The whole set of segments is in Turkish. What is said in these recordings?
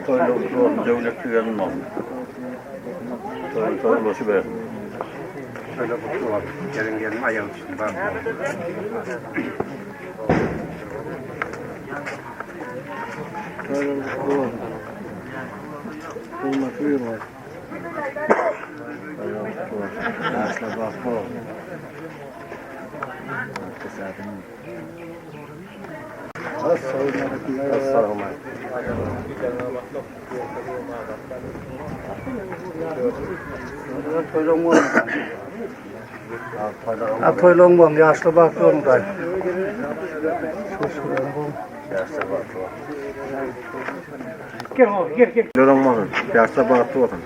toylu devlet güvenin oldu. Toylu başı be. Şöyle kutlu var. Gelin ayağı üstünde var. Toylu kutlu oldu. Kıymatı yürüyor. Toylu kutlu oldu. Yaşlı bakma oldu. Assalamu Toylong bom yaşlı bakıyorum da. Gel. Olmadı. Yaşta baktı bakın.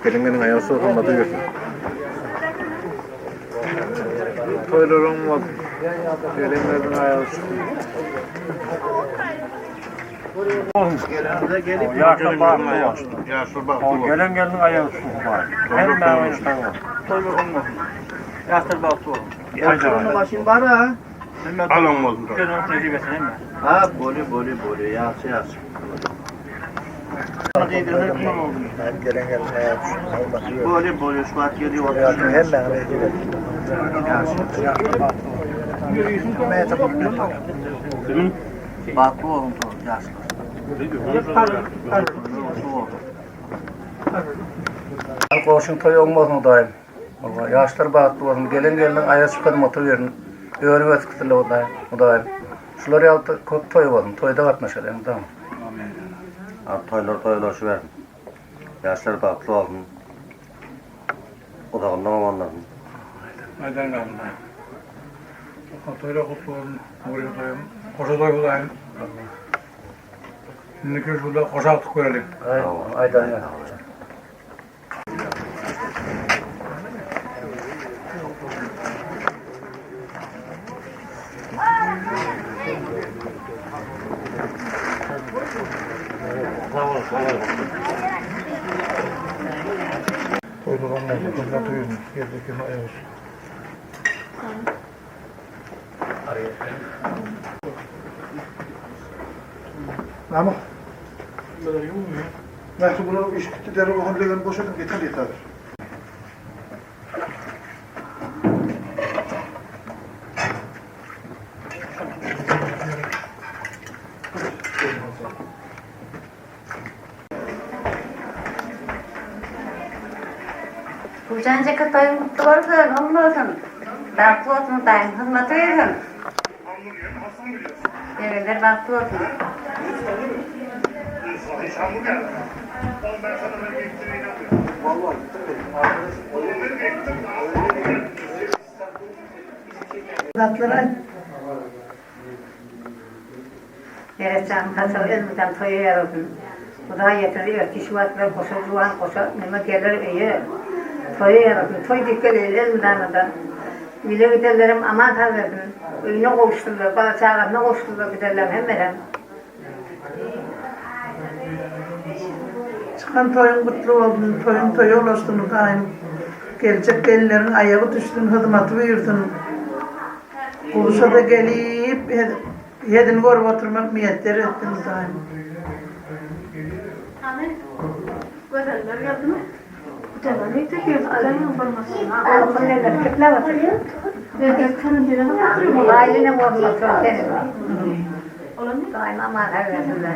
Gelin ayağı sokulmadı görsün. Toylar olmadı. Gelinlerin ayağı Yaşlı bakma. Yaşta baktı. Gelen gelin ayağı var. Hem ben oynasam var. Toylar olmadı. Yaşlı baktı oğlum. Yaşlı Başın var ha. Alın oldu. Gözün tecrübesi değil mi? Ha, boli. Yaşı. Boli, şu an geliyor. hem ben Baktı oğlum, yaşlı. Koşun toy olmaz mı daim? Yaşlar baktı oğlum. Gelin ayağı çıkarım oturuyorum. Öğrenme etkisiyle o daim. Şuları yaptı, toy oldum. Toyda katmışlar. Tamam. Toylar şu verdim. Yaşlar baktı oldum. O da ondan amanladım. Neden kaldı? Toyla kutlu oldum. Oraya toyum. Koşa toy bulayım. Şimdi şurada koşa atık görelim. Aydan ya. Toyluğundan ne duyuyorum? Yerdeki ayağı. Ama nasıl bunu iş bitti der o halde boşadım yeter. Uçanca katayım kutlu olsun, hamle olsun. Baktı olsun dayım, hizmet edin. Yerler baktı olsun. Baktılar. Yereçem kasabı ezmeden toya yaradım. Bu da yetiriyor. Kişivatlar koşa, juan koşa, neme gelir iyi. Toya yaradım. Toy dikkat ezmeden. Bile giderlerim aman hazırdım. Öyle koşturdular, bana çağırma koşturdular giderlerim hemen. Çıkan toyun kutlu oldun, toyun toyu ulaştın daim. Gelecek gelinlerin ayağı düştün, hizmeti buyurdun. Kuruşa da gelip yedin görüp oturmak niyetleri ettin daim. Amin. Görenler geldi mi? Canım ne tekiyoruz? Alanın formasını. Alın neler? Kitler var. Kanın birine bakıyorum. Ailene formasını senin. Daim aman evlendiler.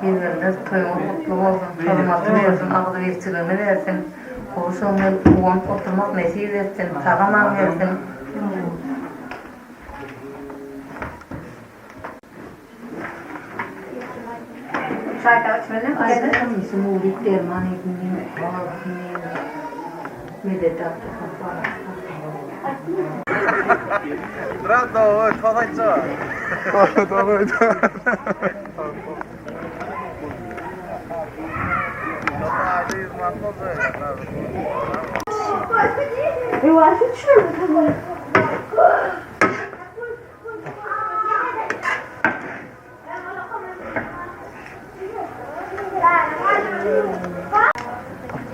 Yenilerde toyun mutlu oldun. Hürmatını versin, ağzı versin, versin. Kuruşunla uğan oturmak mesih versin. Sağaman versin. Çayda açmalım. Ayda tanısı muğlik derman edinliğin. Medet attı. Bravo, kolayca.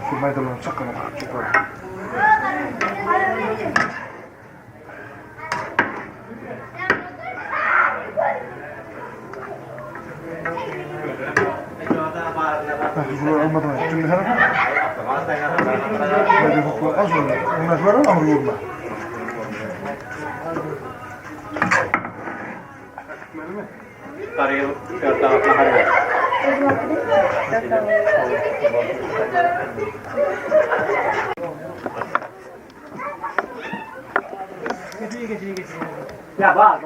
Şu maydalanı çakala bak. Arkası var ama vurma. Araya dört tarafına hadi. Ya var.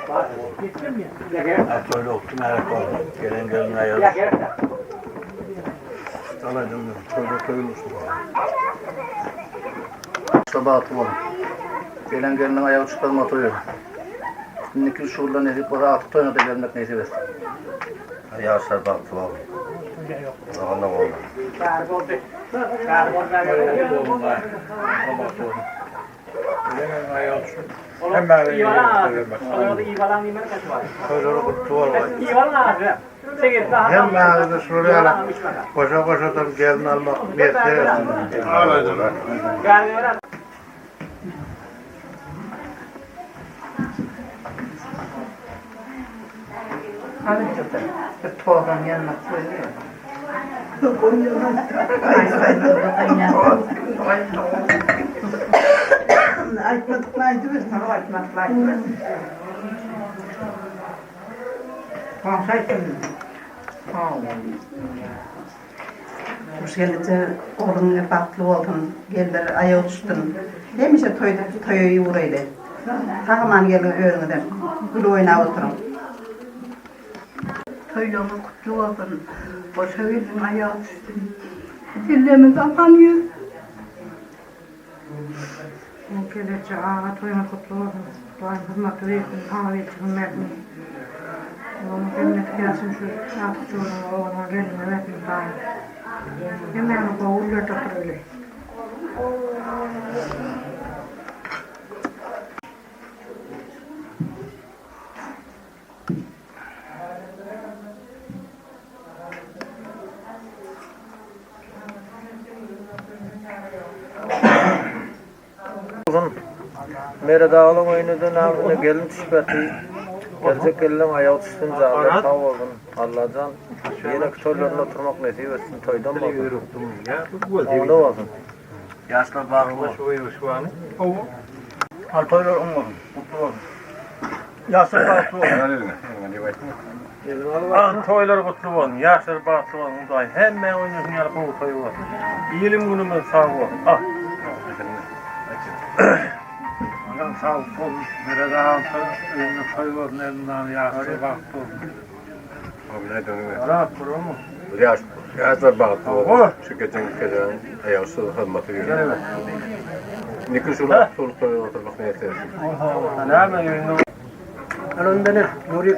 Var. Geçtim mi? Ya gel. Öyle olsun merak olma. Gelen gelin ayağı. Ya gel. Alaydım ben. Şöyle koyulmuştu. Sabah atım olun. Gelen gelinin ayağı çıkarma atıyor. Şimdiki şurada nezip var. Atıp toyuna da gelmek neyse versin. Yağışlar da atım olun. Zamanla oldu. Hemen hem mağazada şuraya koşa koşadan gelin almak niyetleri. Ağlayacaklar. Tuğdan yanına koyuyor. Aytmadıklaydı biz, sana aytmadıklaydı. Konuşaydın. Hoş geldin, oğlunla baklı oldun, geldiler ayağı uçtun. Demişe toyu uğraydı. Takıman gelin öğreniden, gül oynağı oturun. Toyluğunu kutlu olsun, boşa verdin ayağı uçtun. Dillerimiz apanıyor. O gelecek ağa toyuna kutlu olsun. Doğan hizmetleri versin, ağa versin, versin. Oğlum cennet gelsin şu yapı çoğuna, oğluna gelin, versin daim. Hemen o uğurlar da öyle. Mere dağılın oynadı namına gelin tişbeti. Gelecek gelin ayağı tutsun zahmet sağ olun. Allah'tan yine kütörlerine oturmak nasip etsin toydan bakın. Onu olsun. Yaşlar bağlı. Altoylar olmadı. Mutlu olsun. Yaşlar bağlı olsun. Toylar kutlu olsun, yaşlar bahtlı olsun. Hemen oynuyorsun yarı bu toyu var. İyilim günümüz sağ ol. Ah. Adam sağ olsun. Nerede altı, önüne toy var, elinden yaşlar bahtlı olsun. Rahat durur mu? Yaşlar bahtlı oldu. Şu geçen ayağı su hizmeti veriyor. Evet. Nikli şurada toyuna oturmak niyetleri. Ne yapayım? Önümden Nuri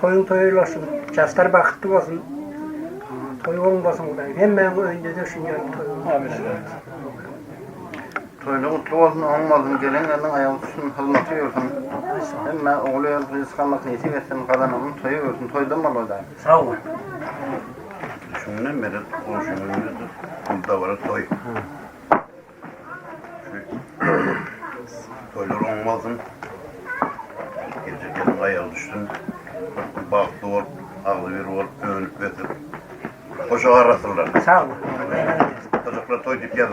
toyun toyulasın. Çastar bakıttı olsun. Toy olmasın buradan. Hemen önce de şimdi toyun. Toyla mutlu olsun, olmadın. Gelen gelin ayağı tutsun, hizmeti yorsun. Hemen oğlu rızık almak niyeti versin. Kazanalım, toyu yorsun. Toydan mı oldu? Sağ olun. Düşünün beri konuşuyoruz. Bunda var toy. Toylar olmasın. Gece gelin ayağı düşsün. Baktı ol, ağlı bir ol, önlük vetir. Koşa arasırlar. Sağ olun. Çocuklar toy deyip gelin.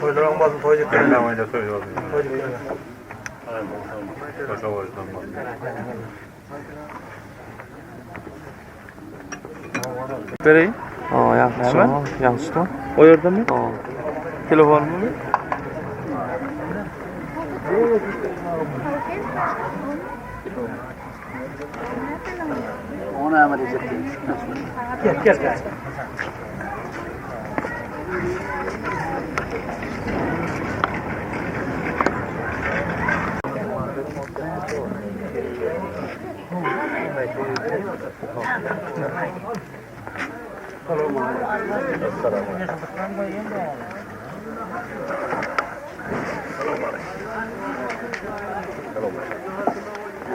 Toylar olmasın, toy deyip gelin. Vereyim. Hemen. Yansıtma. O yerde mi? Telefon mu? Ona emir edecektim. Gel.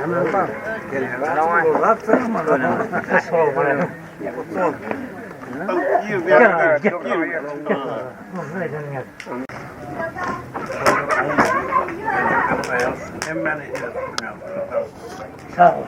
Hemen bak. Sağ ol.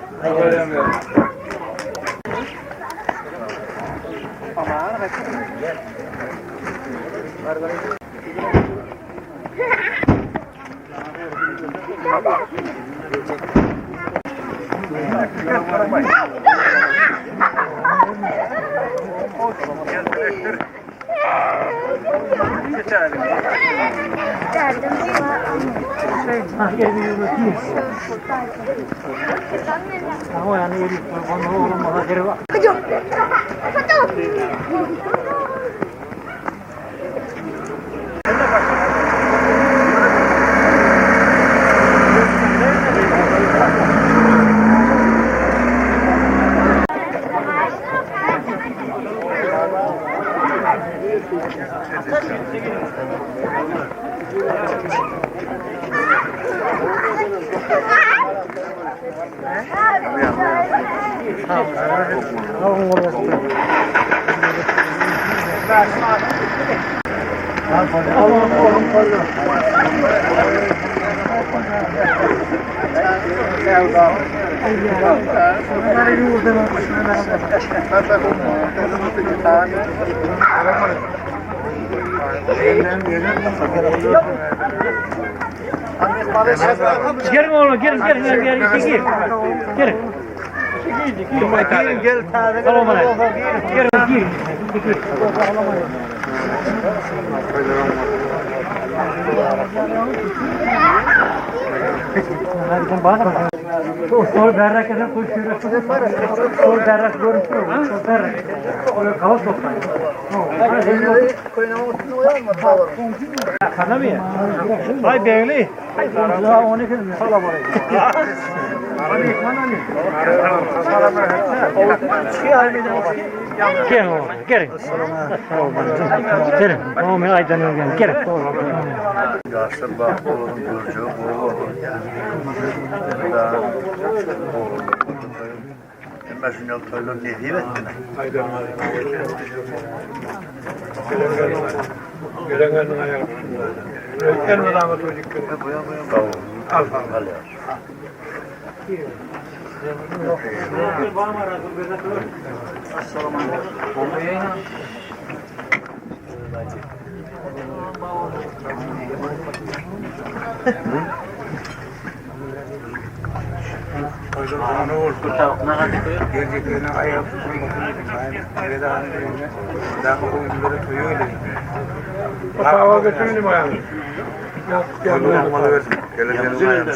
Gelin oğlum, gelin. Gelin. Gel taze. Tamam bana. Gelin. Sol berrak eden koşuyor. Sol berrak görüntü. Sol berrak. Öyle kaos toplayın. Kana mı ya? Ay belli. Ya onu kim salam oraya. Abi kana mı? Salam Gelin oğlum, gelin. Gelin. Oğlum aydanın gelin. Gelin. Yaşlı Bahtoğlu'nun göreceği bu oldu. Ben şimdi toylar ne diyeyim ettim. Gelenlerin ayağı. En rahmet çocuk. Al. Geleceklerine ayağı tutulmasını nereden daha oyunları koyuyor. Hava götürmedim ayağını. Geleceğiniz ayağını.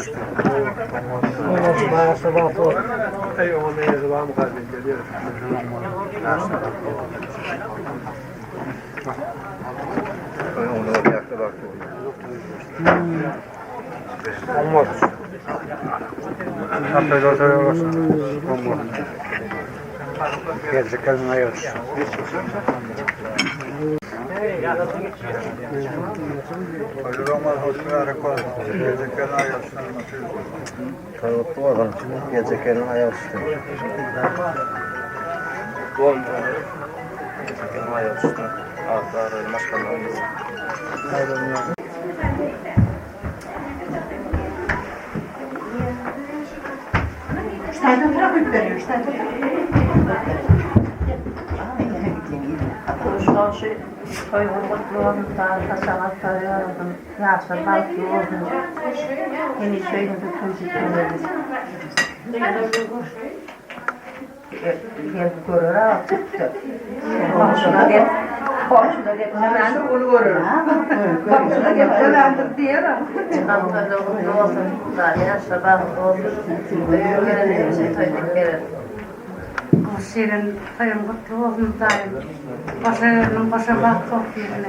Onu da yakta baktı. Olmaz. Hatta da söylüyorsun. Olmaz. Geleceklerine ayağı. Tanıttı bakalım. Geleceklerin ayağı üstü. Staydan trafik veriyor, staydan. Kuşlar şey toygunlukluğundan kasamak toyuyordum. Yaşlı balkıyordum. Yeni şeyini bütün zikirleriz. Gel görür artık. Komşuna gel. Komşuna gel. Hemen onu görür. Komşuna gel. Hemen diyelim. Antalya'da olsun. Yaşlı balkı olsun. Gelelim. Toyduk gelelim. Senin toyun kutlu olsun dayım. Başarının başa bak çok yerine.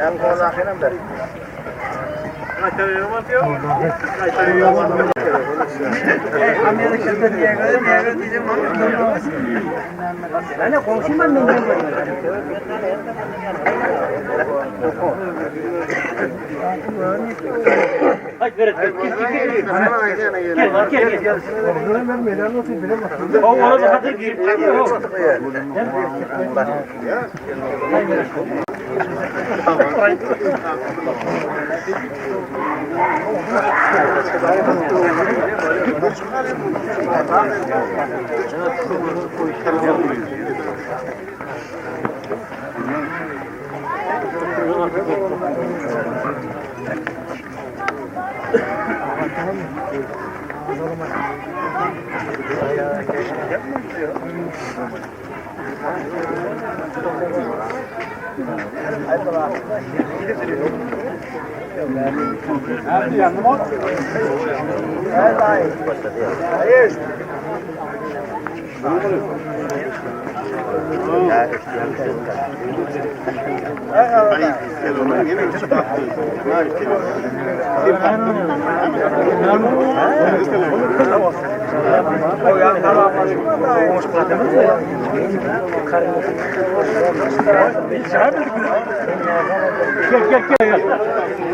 En kolay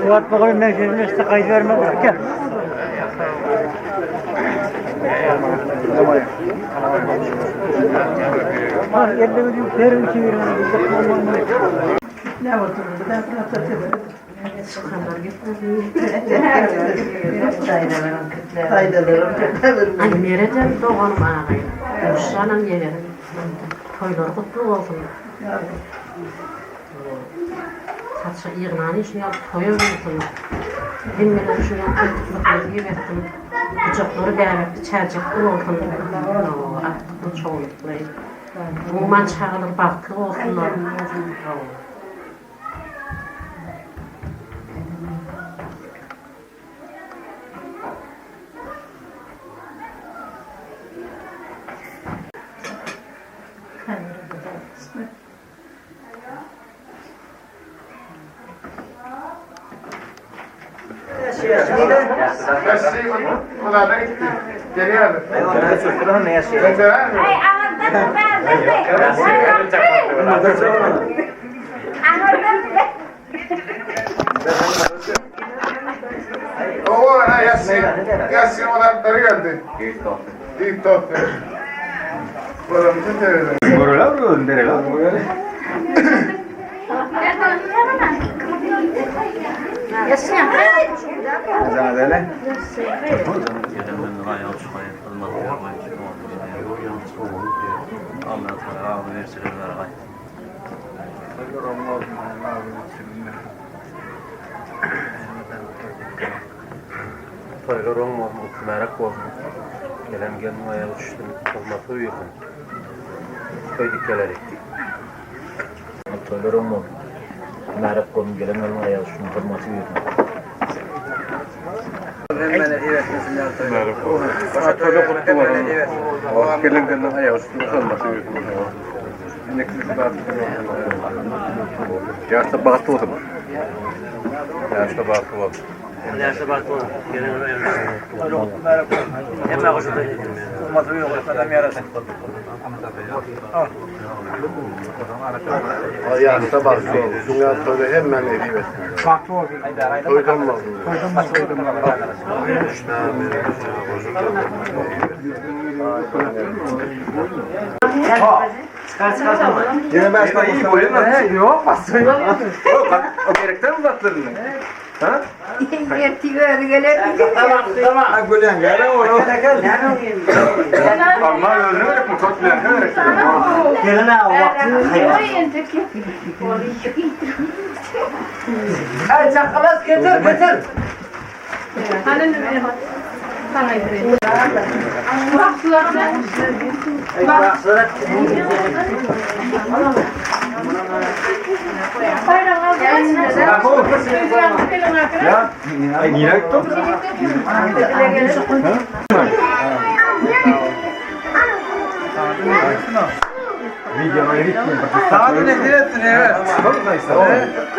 Suat bakalım ben seninle işte kayıt vermem. Gel. Ha, yerine bir verin ki verin. Ne oturdu? Ben atlatıyor. Annem yerden doğanım ağabeyim. Uşağım yerim. Toylar kutlu olsun. Saçı yığınan işini yapıp toya vurdum. Dinmeden şunu yapıp gibi ettim. Kucakları değerli çerçekli olsun. Artık bu çoğunluklayı. Umuman çağılır baktı olsunlar. Toylar olmadı, merak oldu. Gelen ayağa düştüm, olması uyudum. Köydükkeler ettik. Toylar olmadı. Merak oldu, gelen ayağa düştüm, olması uyudum. Toyda kutlu var. Gelin ayağı üstünde kalması yürüdüm. Yaşta baktı o zaman. Yaşta baktı o. Yaşta baktı o. Gelen ayağa düştüm. Hemen hoşuna gittim. Olması yok, adam yarasın. Yaşta baktı o. Dünya toyda hemen eriyor. Baktı o. Toydan mı? Toydan mı? Çıkar tamam. Yine ben sana iyi boyun yok basın. O gerekten mi baktın? Ha? Tamam. Ha gülen gelen onu. Ama öyle mi kotlayan kadar? Gelene vakti. Ay çakalas getir.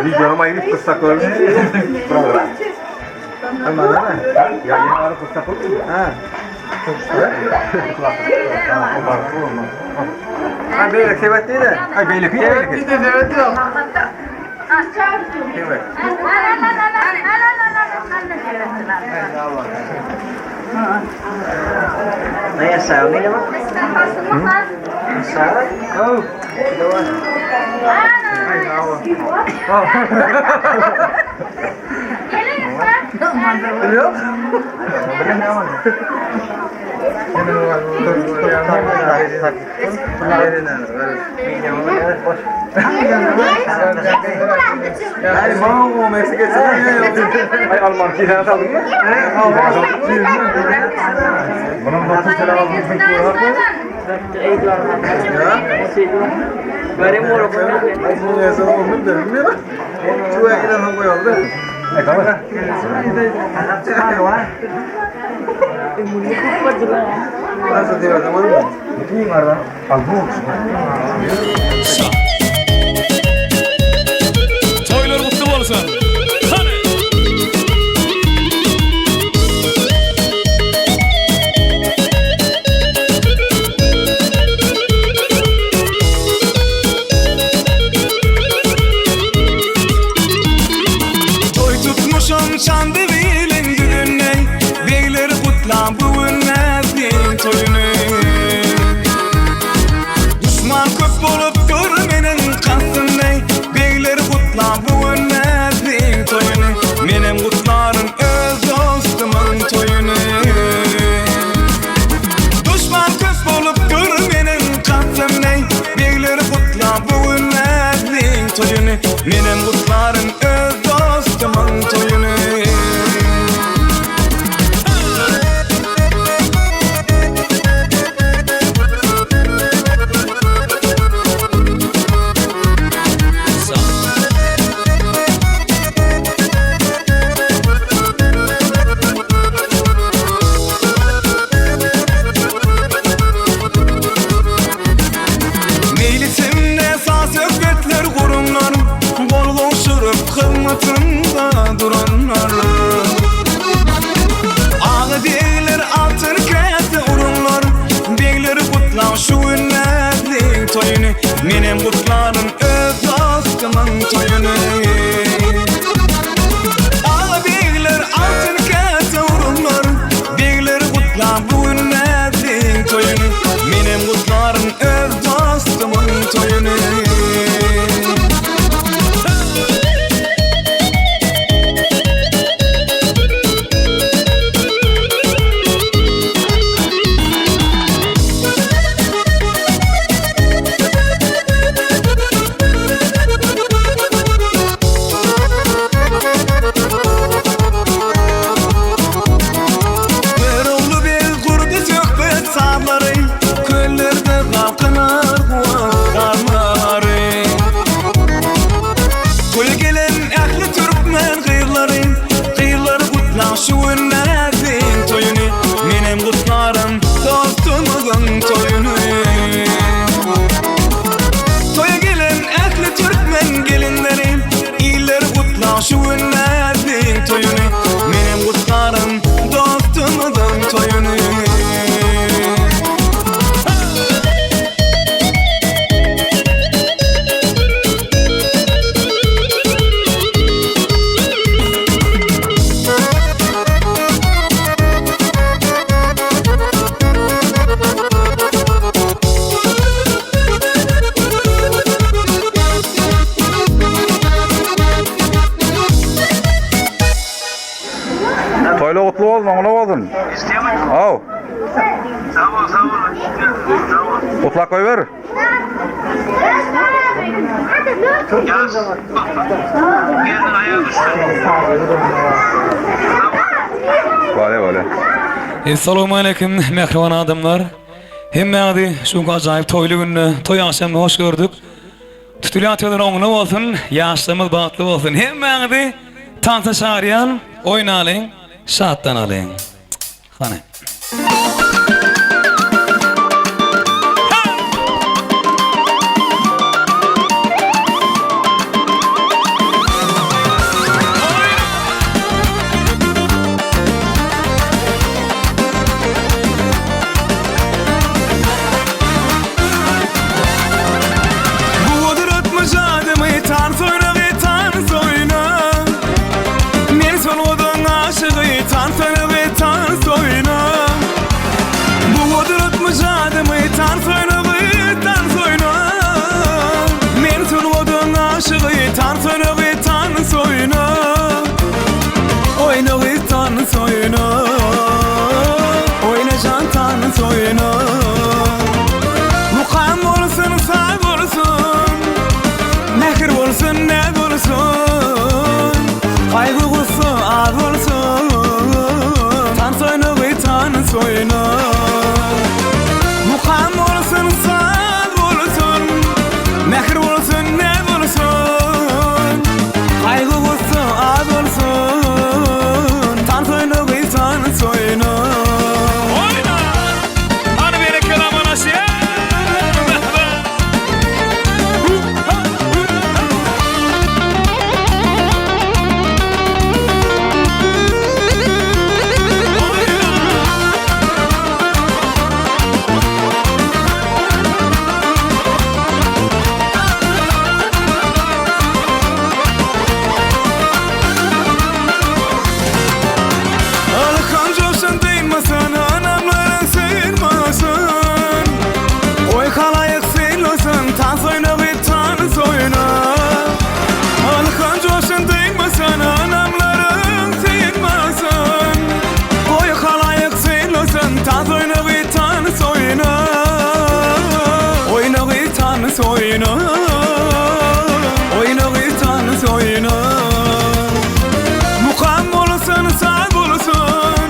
Videonun ayrı kısa koymuş. Tamam değil mi? Ya yine arı fırsat oldu mu? Ha. Ha beylik sevet değil de. Ay beylik iyi beylik. Bir de evet yok. Evet. Ne yasağı ne ama? Oh. Biliyor musun? Yani bana o Meksika geçsin. Ay Alman kişiden aldın mı? Bunun 9 sene aldığını var mı? Benim oğlum. Ay bunu yazan olmuyor da bilmiyorum. Şu aydan hangi oldu? Ay tamam. Nasıl diyor zaman mı? Bütün var lan. Al bu. Toylar mutlu olsun. Hani? Toy tutmuşum çandı bilin düğünne. Beyleri kutla bu ünlezliğin toyunu. Düşman köp bolup görmenin kastınday. Beyleri kutla bu ünlezliğin toyunu. Menem kutlarım öz dostumun toyunu. Düşman köp bolup görmenin kastınday. Beyleri kutla bu ünlezliğin toyunu. Menem kutlarım öz dostumun toyunu. Meylisimde saz öpetler kurumlar. Bol koşurup kılmatında duranlar. Ağı değiller altın kese urunlar. Beyleri kutlar şu ünlezliğin toyunu. Menem kutlarım öz dostumun toyunu. Ağı beyler altın kese urunlar. Beyleri kutlar bu ünlezliğin toyunu. Menem kutlarım öz dostumun toyunu. Bir oğlu bir kurdu sökbet sağları. Köllerde kalkınar karları. Köy gelen ehli Türkmen kıyıları. Kıyıları kutlar şu ünlezliğin toyunu. Menem kutlarım dostumuzun toyunu. Toya gelen ehli Türkmen gelinleri. İyileri kutlar şu ünlezliğin toyunu. Menem kutlarım dostumuzun toyunu. Toyla kutlu olsun, ona olsun. Al. Kutlak koy ver. Vale. Assalamu alaikum mehriban adamlar. Hemmadi şu acayip toylu günü, toy akşamını hoş gördük. Tütülatıyorlar oğlum olsun, yaşlarımız batlı olsun. Hemmadi tanta şariyan, oynayalım, şahattan alayım. Hani. soyuna. Mukam olsun sağ olsun, mehir olsun ne olsun, kaygı olsun az olsun, tan soyunu gıysan soyuna. Oyna! Hadi bir kelam anasya. Soyuna, oyna gıytan soyuna. Mukam olsun sağ olsun,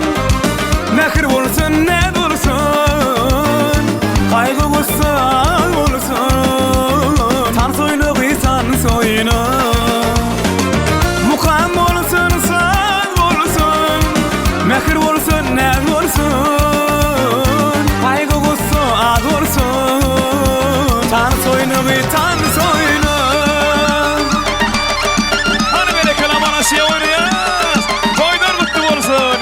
mehir olsun ne olsun, kaygı olsun olsun, tan soyuna gıytan soyuna. Mukam olsun sağ olsun, mehir olsun ne olsun, kaygı olsun az olsun, tan soyunu tan soyunu. Hani böyle kelam anasıya oynayız, toylar mutlu olsun.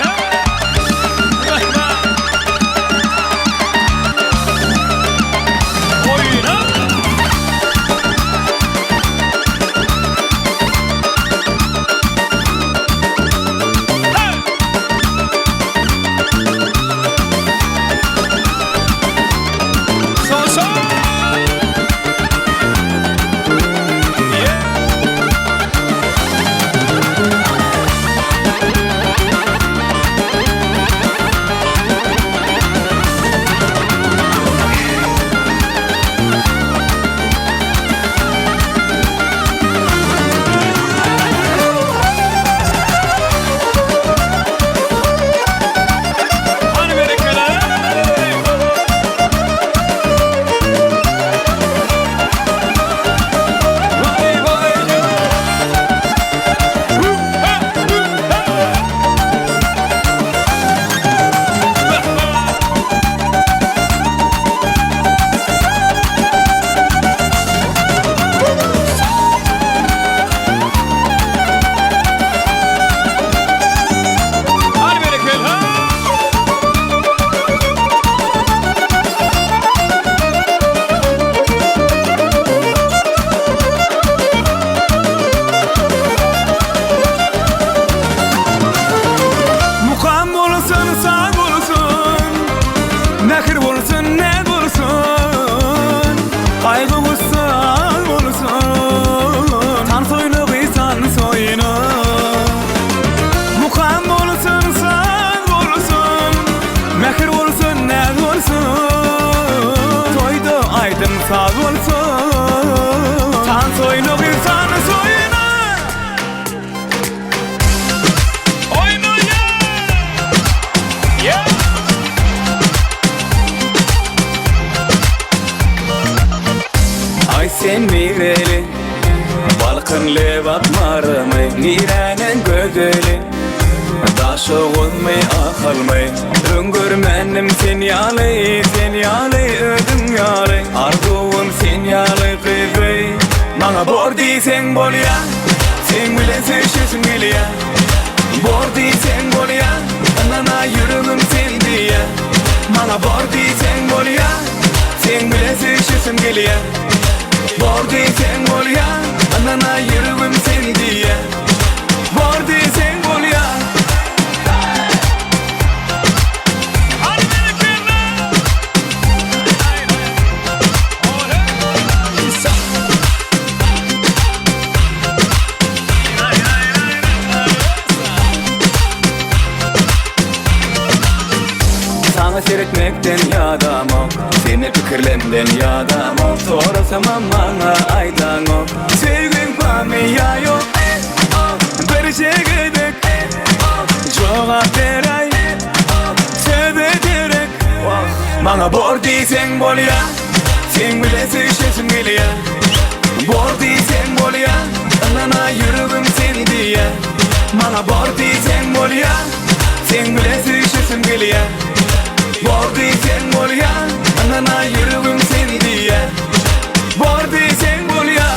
Oyna. Son son. Sağ olsun, tan soyunu gıysan soyuna. Oyna ya. Ay sen mireli, balkın levat marmay, nirenin gözeli, daşı olmay akılmay, öngörmenim sen yalay, ödüm yalay, arzuum sen yalay kızay. Bana bordi sen bol ya, sen bile sevşesin gel ya. Bordi sen bol ya, anana yürümüm sen diye. Bana bordi sen bol ya, sen bile sevşesin gel ya. Bordi sen bol ya, anana yürümüm sen diye. Bordi sen bol ya. Sana seyretmekten yadamam, seni fikirlemden yadamam. Sorasamam bana aydan o, sevgin pami ya yok. Bir şey gidek, cevap ver ay, sevdim. Bana bor diysen bol ya, sen bile sevişesim geliyor. Bor diysen bol ya, anana yürüdüm seni diye. Bana bor diysen bol ya, sen bile sevişesim geliyor. Bor diysen bol ya, anana yürüdüm seni diye. Bor diysen bol ya.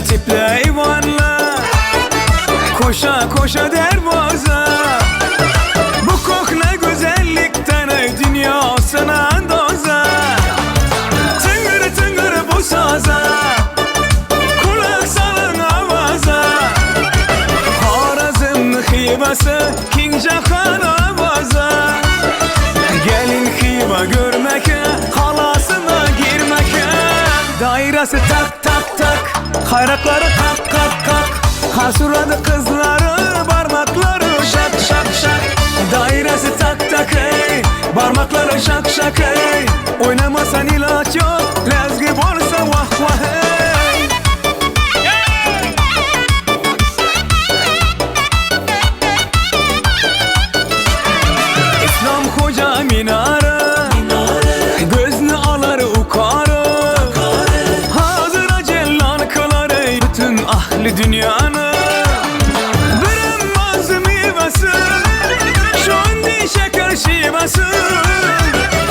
Tipli eyvanla koşa koşa derboza. Bu kok ne güzellikten ey dünyasına doza. Tıngır tıngır bu saza, kulak salın avaza. Harazım hibası King Jahan avaza. Gelin hiba görmeke, halasına girmeke. Dairesi tak tak tak, hayrakları kak kak kak. Hasuradı kızları, parmakları şak şak şak. Dairesi tak tak ey, parmakları şak şak ey. Oynamasan ilaç yok, lezgi bolsa vah vah ey. İslam koca minare, gözünü alır ukarı. Hazıra cellan kılar ey bütün ahli dünyanı. Birinmez meyvesi, şundi şeker şivesi.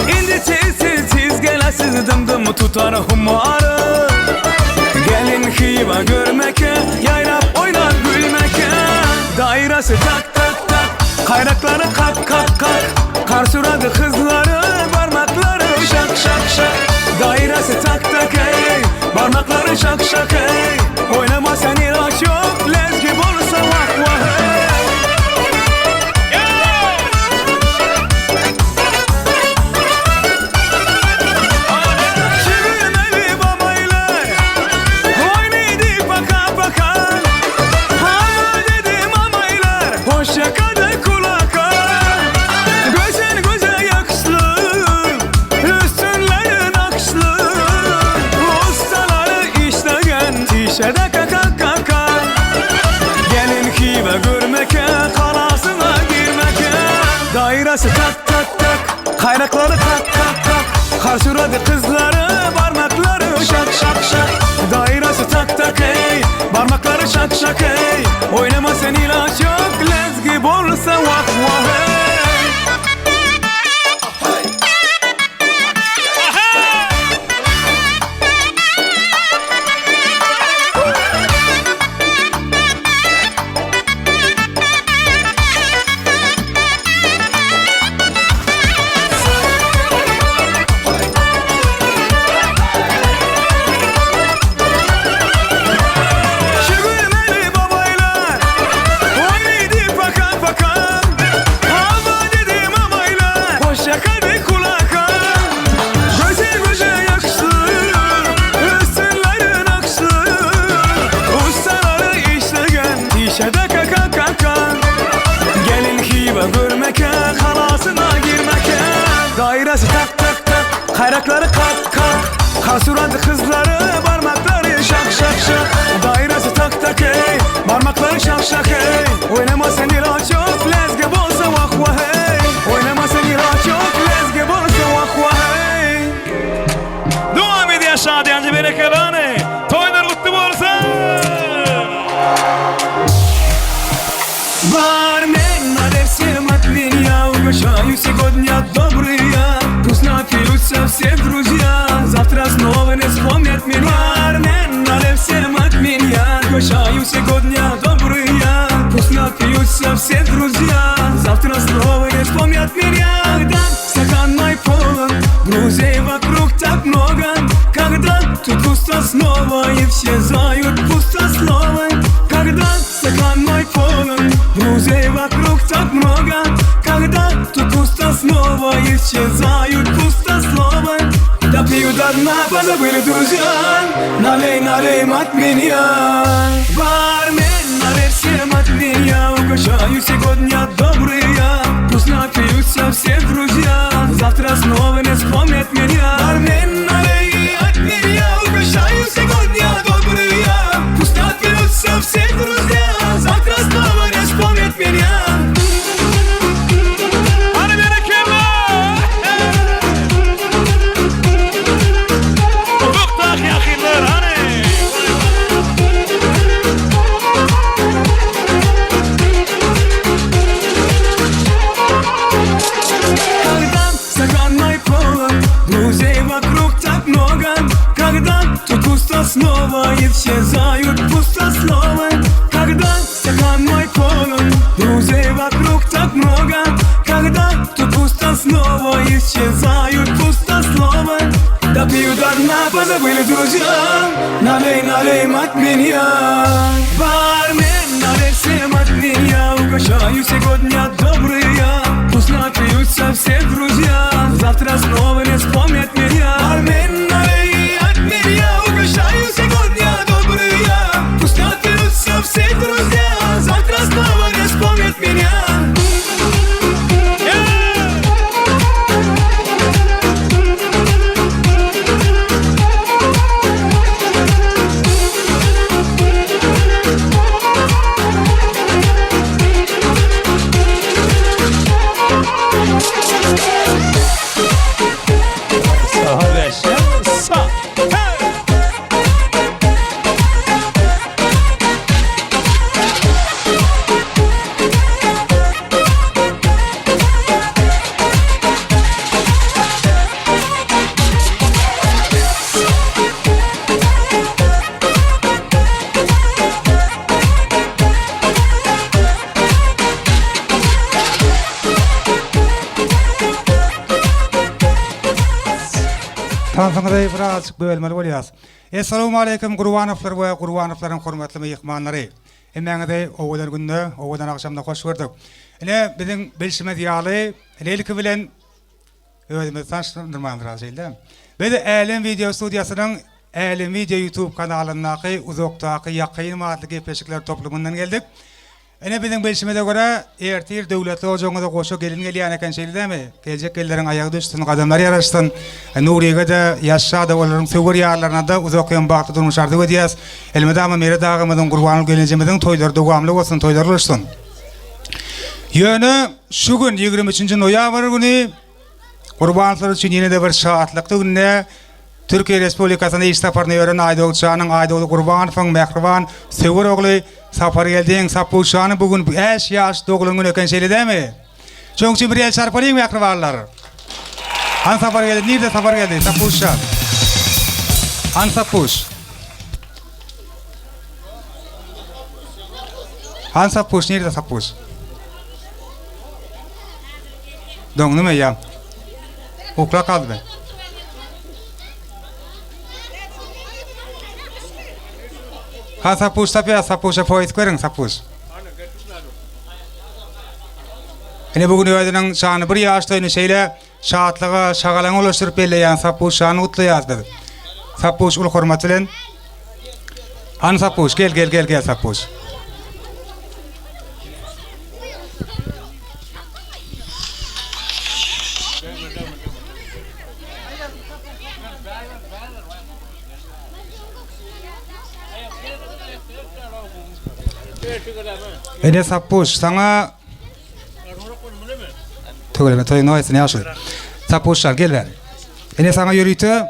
İndi tez tez tez gelesiz dım dım tutar humarı. Gelin hiva görmeke, yayrap oynar gülmeke. Dairesi tak tak tak, hayrakları kak kak kak. Karsuradı kızları, parmakları şak şak şak. Dairesi tak tak ey, parmakları tişede kaka kaka. Gelin hibe görmeke, kalasına girmeke. Dairesi tak tak tak, kaynakları tak tak tak. Karşıladı kızları, parmakları şak şak şak. Dairesi tak tak hey, parmakları şak şak hey. Oynama sen ilaç yok, lezgi bolsa vah vah hey. Dairesi tak tak tak, kayrakları kalk kalk. Kasuradı kızları, parmakları şak şak şak. Dairesi tak tak hey, parmakları şak şak hey. Oynama sen ilaç yok, lezge bolsa vah vah hey. Oynama sen ilaç yok, lezge bolsa vah vah hey. Devam ediyor şadiyancı berekelane. Toylar kutlu olsun. Бармен, налейте матвея, угощаю сегодня добрые. Пусть напьются все друзья, завтра снова не вспомнят меня. Бармен, налей всем от меня, угощаю сегодня добрые. Пусть напьются все друзья, завтра снова не вспомнят меня. Когда стакан мой полон, друзей вокруг так много. Когда тут пусто снова и все зают пустословы. Когда стакан мой полон, друзей вокруг так много. Когда тут пусто снова исчезают пустословы. Допью до дна, позабыли друзья. Налей, налей от меня. Бармен, налей всем от меня. Угощаю сегодня добрые. Пусть напьются все друзья, завтра снова не вспомнят меня. Бармен, налей от меня. Угощаю сегодня добрые. Пусть напьются все друзья, завтра снова не вспомнят меня. Когда стакан мой полон, друзей вокруг так много. Когда тут пусто снова исчезают пустословы. Когда стакан мой полон, друзей вокруг так много. Когда тут пусто снова исчезают пустословы. Допью до дна, позабыли друзья. Налей, налей от меня. Бармен, налей всем от меня. Угощаю сегодня добрые. Пусть напьются все друзья, завтра снова не вспомнят меня. Бармен, налей от меня. Угощаю сегодня добрые. Пусть напьются все друзья, завтра снова не вспомнят меня. Tanfıngday birazcık bölmeli bolýas. Assalamu alaykum Gurbanowlar we Gurbanowlaryň hormatly mehmanlary. Emmäňde owalar günde, owadan akşamda hoş gördük. Ene biziň bilşime diýaly, eleki bilen özümizi tanışdyrmandyraz elde. Biz Älim Video Studiýasynyň Älim Video YouTube kanalynyňky uzakdaky ýakyn matly gepleşikler toplumyndan geldik. Ene bizim bilişimede göre ertir devletli ojoňa da goşa gelin gelýän eken şeýle-mi? Geljek elleriň aýagy düşsün, adamlar yaraşsın. Nuriýege de ýaşa da olaryň söwür ýarlaryna da uzakyan bagty durmuşardy diýäs. Elmede ama mere dagymyň gurbanyl gelenjimiziň toýlary dowamly bolsun, toýlar bolsun. Ýöne şu gün 23 noýabr güni Gurbanlar üçin ýene-de bir şahatlykdy günde Türkiýe Respublikasyna iş saparyna ýören Aýdowçanyň Aýdowly Gurbanowyň Mehriban Söwür ogly sapar geldiň sapuşany bugün 5 ýaş dogulun güni eken şeýle-mi? Şoň üçin bir ýer çarpalyň Mehribanlar. Han sapar geldi, nirde sapar geldi? Sapuşan. Han sapuş. Han sapuş, nirde sapuş? Doňny mı ýa? Okla kaldı be. Ha sapuş tapya sapuşa foyt görün sapuş. Ene bugün öýdüň şany bir ýaşdaýyny şeýle şatlyga şagalaň ulaşdyryp belleýän sapuş şany utlaýardy. Sapuş ul hormat bilen. Han sapuş gel sapuş. Ene sapuş sana Tögüleme toy noýsy ýaşy. Sapuş gel ber. Ene sana ýürüýte.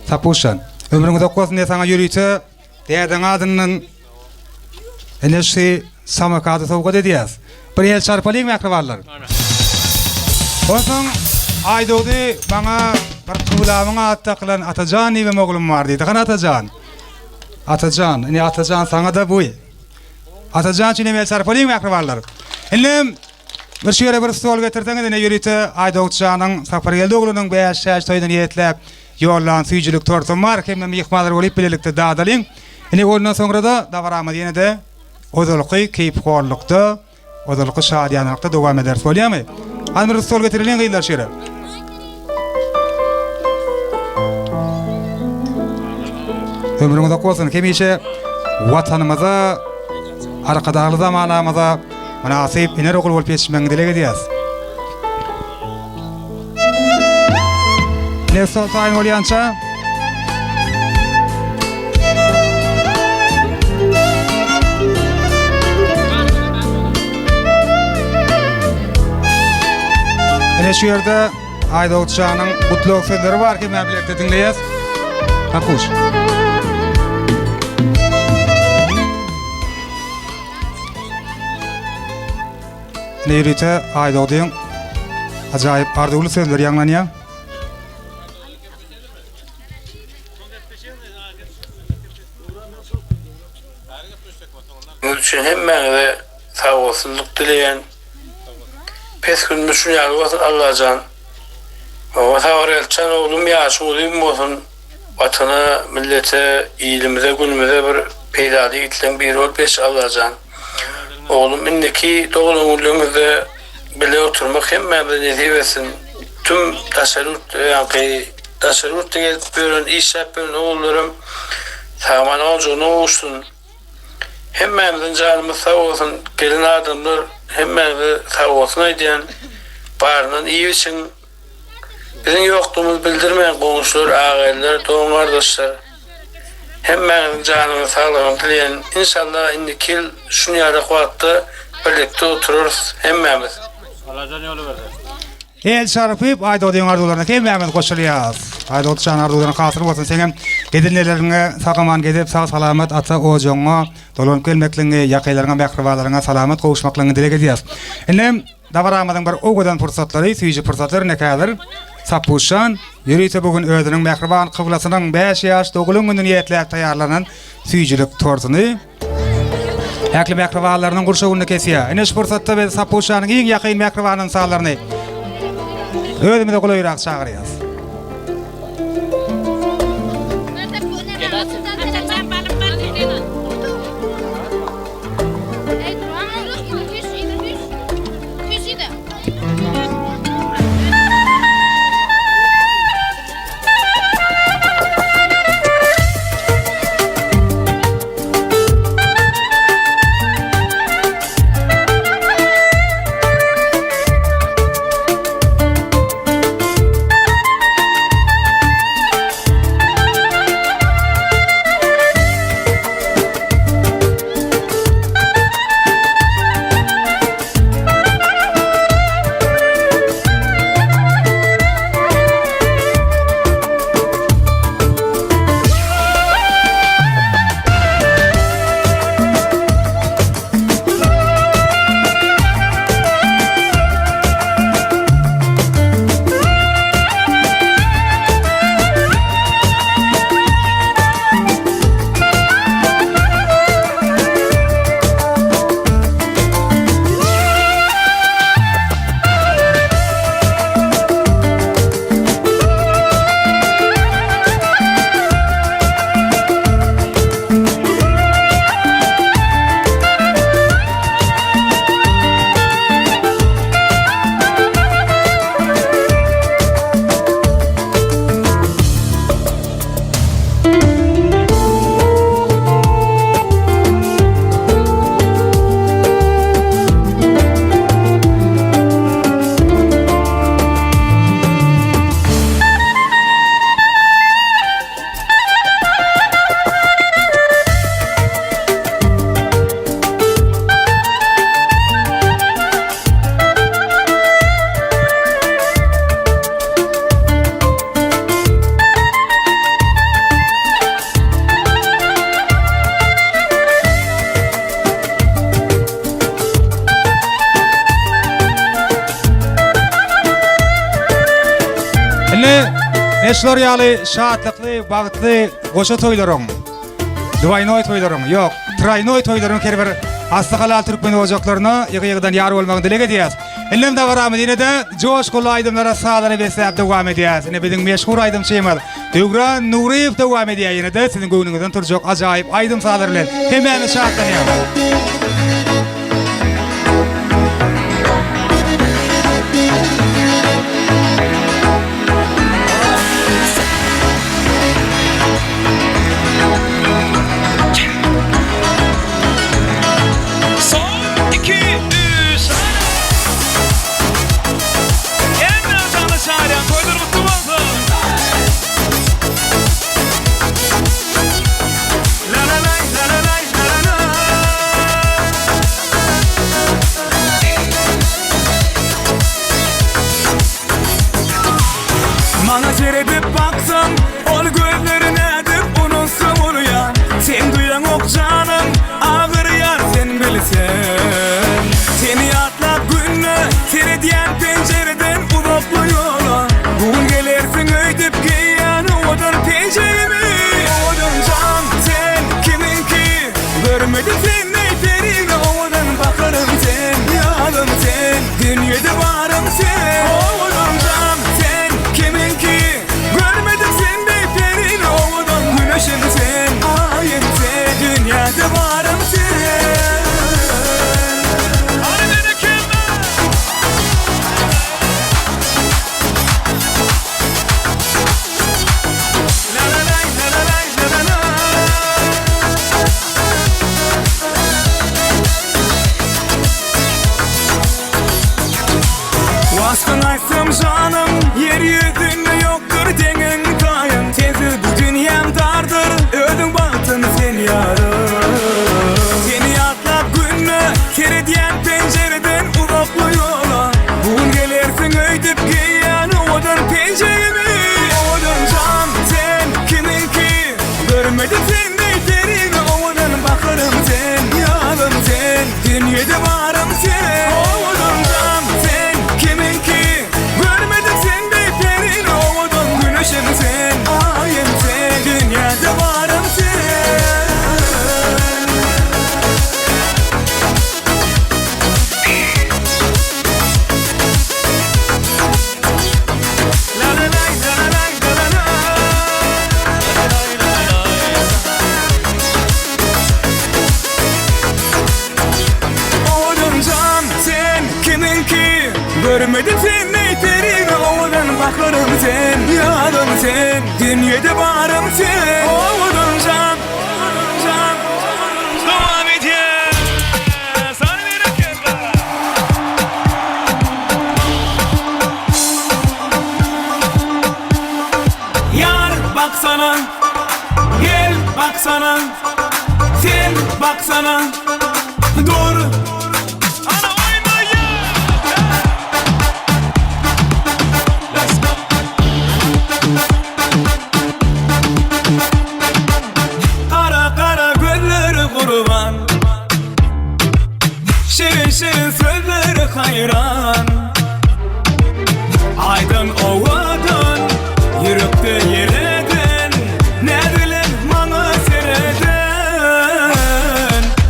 Sapuşan. Ömrüňde okosunda sana ýürüýte. Däden adynyň ene şu samakady sowga diýäs. Bir ýel çarpalyň mäkribarlar. Oson Aýdowdy bana bir kulamyňa ataqlan Atajan we oglum bar diýdi. Gana Atajan. Atajan, ine Atajan sana da bu. Atajan çine mel sarpalyň mäkribarlar. Elim bir şeýle bir stol getirdiňiz ine ýürüýte Aýdowçanyň sapar geldi oglunyň 5 ýaş toýdan ýetlep ýollan süýjülük tortum var. Hemme mihmanlar bolup bilelikde dadalyň. Ine ondan soňra da dawaramady ýene-de ozalky keýpgorlukda, ozalky şadýanlykda dowam eder bolýarmy? Anmyr stol getirilen gyýlar şeýle. Ömrüňizde bolsun kemişe watanymyza arkadaşly zamanamyza münasip iner okul bolup ýetişmeňi dilek edýäs. Nesol taýyn bolýança ene şu ýerde Aýdowçanyň gutluk sözleri bar ki men birlikde dinleýäs. Tapuş. Nerite Aýdowdyň ajaýyp arduly sözleri ýanglanýar. Üçün hemmeňe sağolsunlyk dileýän. Pes gün şunu ýaly Allahjan. Wa tawrelçan oglum ýaşy bolýan bolsun. Watana, millete, iýilimize, günümize bir peýdady itlen bir rol beş Allahjan. Oğlum indeki doğulunluğumuzda bile oturmak hemmemize netibesin. Tüm tasarruf gelip böyle iş yapıyorum oğullarım. Sağman olacağını olsun. Hemmemizin canımız sağ olsun. Gelin adamlar hemmemize sağ olsun diyen barının iyi için bizim yokluğumuz bildirmeyen komşular, ağabeler, doğum kardeşler. Hemmemizin canını sağlığını dileyen inşallah indiki yıl şunu yara kuatta birlikte otururuz hemmemiz. Alacan yolu verdi. El şarpyp Aýdowdyň arzuwlaryna hemmemiz goşulýar. Aýdowçanyň arzuwlaryna hasyr bolsun seňem gedinlerine sagaman gedip sağ salamat ata ojoňa dolanyp gelmekliňi ýakylaryňa mähribanlaryňa salamat gowuşmaklygyny dilek edýäs. Inem dawaramyň bir ogadan fursatlary, süýji fursatlary näkädir? Sapuşan ýürüýte bugün özüniň mähriban kyblasynyň 5 ýaş dogulun gündüni ýetlep taýýarlanan süýjilik tortuny Äkli mähribanlarynyň gurşawyny kesýär. Ene şu fursatda biz Sapuşanyň iň ýakyn mähribanyň sağlaryny özümize goýrak çagyrýas. Ine eşler ýaly şatlykly, bagtly goşa toýlaryň. Dwaynoy toýlaryň, ýok, traynoy toýlaryň her bir Aslıqalal Türkmen ojaklaryna ýygy-ýygydan ýar bolmagyny dilek edýäs. Ellem de baramy dinede joşgul aýdymlara sağlany besläp dowam edýäs. Ine biziň meşhur aýdym şeýmal. Döwran Nuriýew dowam edýär ýene-de siziň göwnüňizden turjak ajaýyp aýdym sağlar bilen. Hemmäni şatlanýar. Bana seredip baksam, ol gözlerine dip unutsam oluyan. Sen duyan ok canım, ağır yar sen bilsen. Seni atlap günle, seyrediyen pencereden uzaklı yola. Bugün gelirsin öydüp giyen odan penceremi. Odan can sen kimin ki, görmedim sen neyterin. Odan bakarım sen, yanım sen, dünyada varım sen. Odan can sen kimin ki, görmedim sen neyterin. Odan güneşim sen, ayım sen, dünyada varım sen. Aşkın aysam canım, yeryüzünde yoktur denin kayın. Tezi bu dünyam dardır, öldün baktın sen yarım. Seni atlap günle, seyrediyen pencereden uzaklı yola. Bugün gelirsin öydüp giyen odan penceremi. Odan can sen kimin ki, görmedim sen neyterin. Odan bakarım sen, yanım sen, dünyada varım sen. Odan can sen kimin ki, görmedim sen neyterin. Odan güneşim sen, ayım sen, dünyada varım sen. Odan can sen kimin ki, görmedim sen neyterin. Odan bakarım sen, yanım sen, dünyada varım sen. Odan can, can, devam ediyem. Sana verirken yar baksana, gel baksana, sen baksana, dur. Kara kara gözleri kurban, şirin şirin sözleri hayran. Aydın ovadan, yürekte yereden, ne bileyim bana sereden.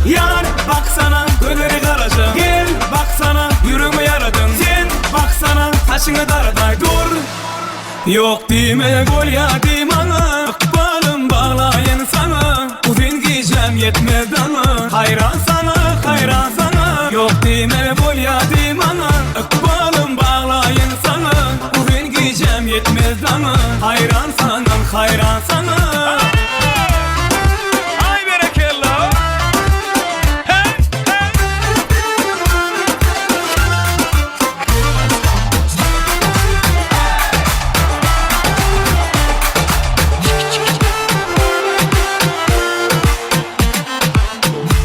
Yar baksana, gözleri karaca, gel baksana, yüreğimi yaradın. Sen baksana, saçını daraday dur. Yok dime gol ya dimana, ıkbalım bağlayın sana. Uzun gecem yetmez bana, hayran sana, hayran sana. Yok dime gol ya dimana, ıkbalım bağlayın sana. Uzun gecem yetmez bana, hayran sana, hayran sana. Ay berekella. Hey, hey.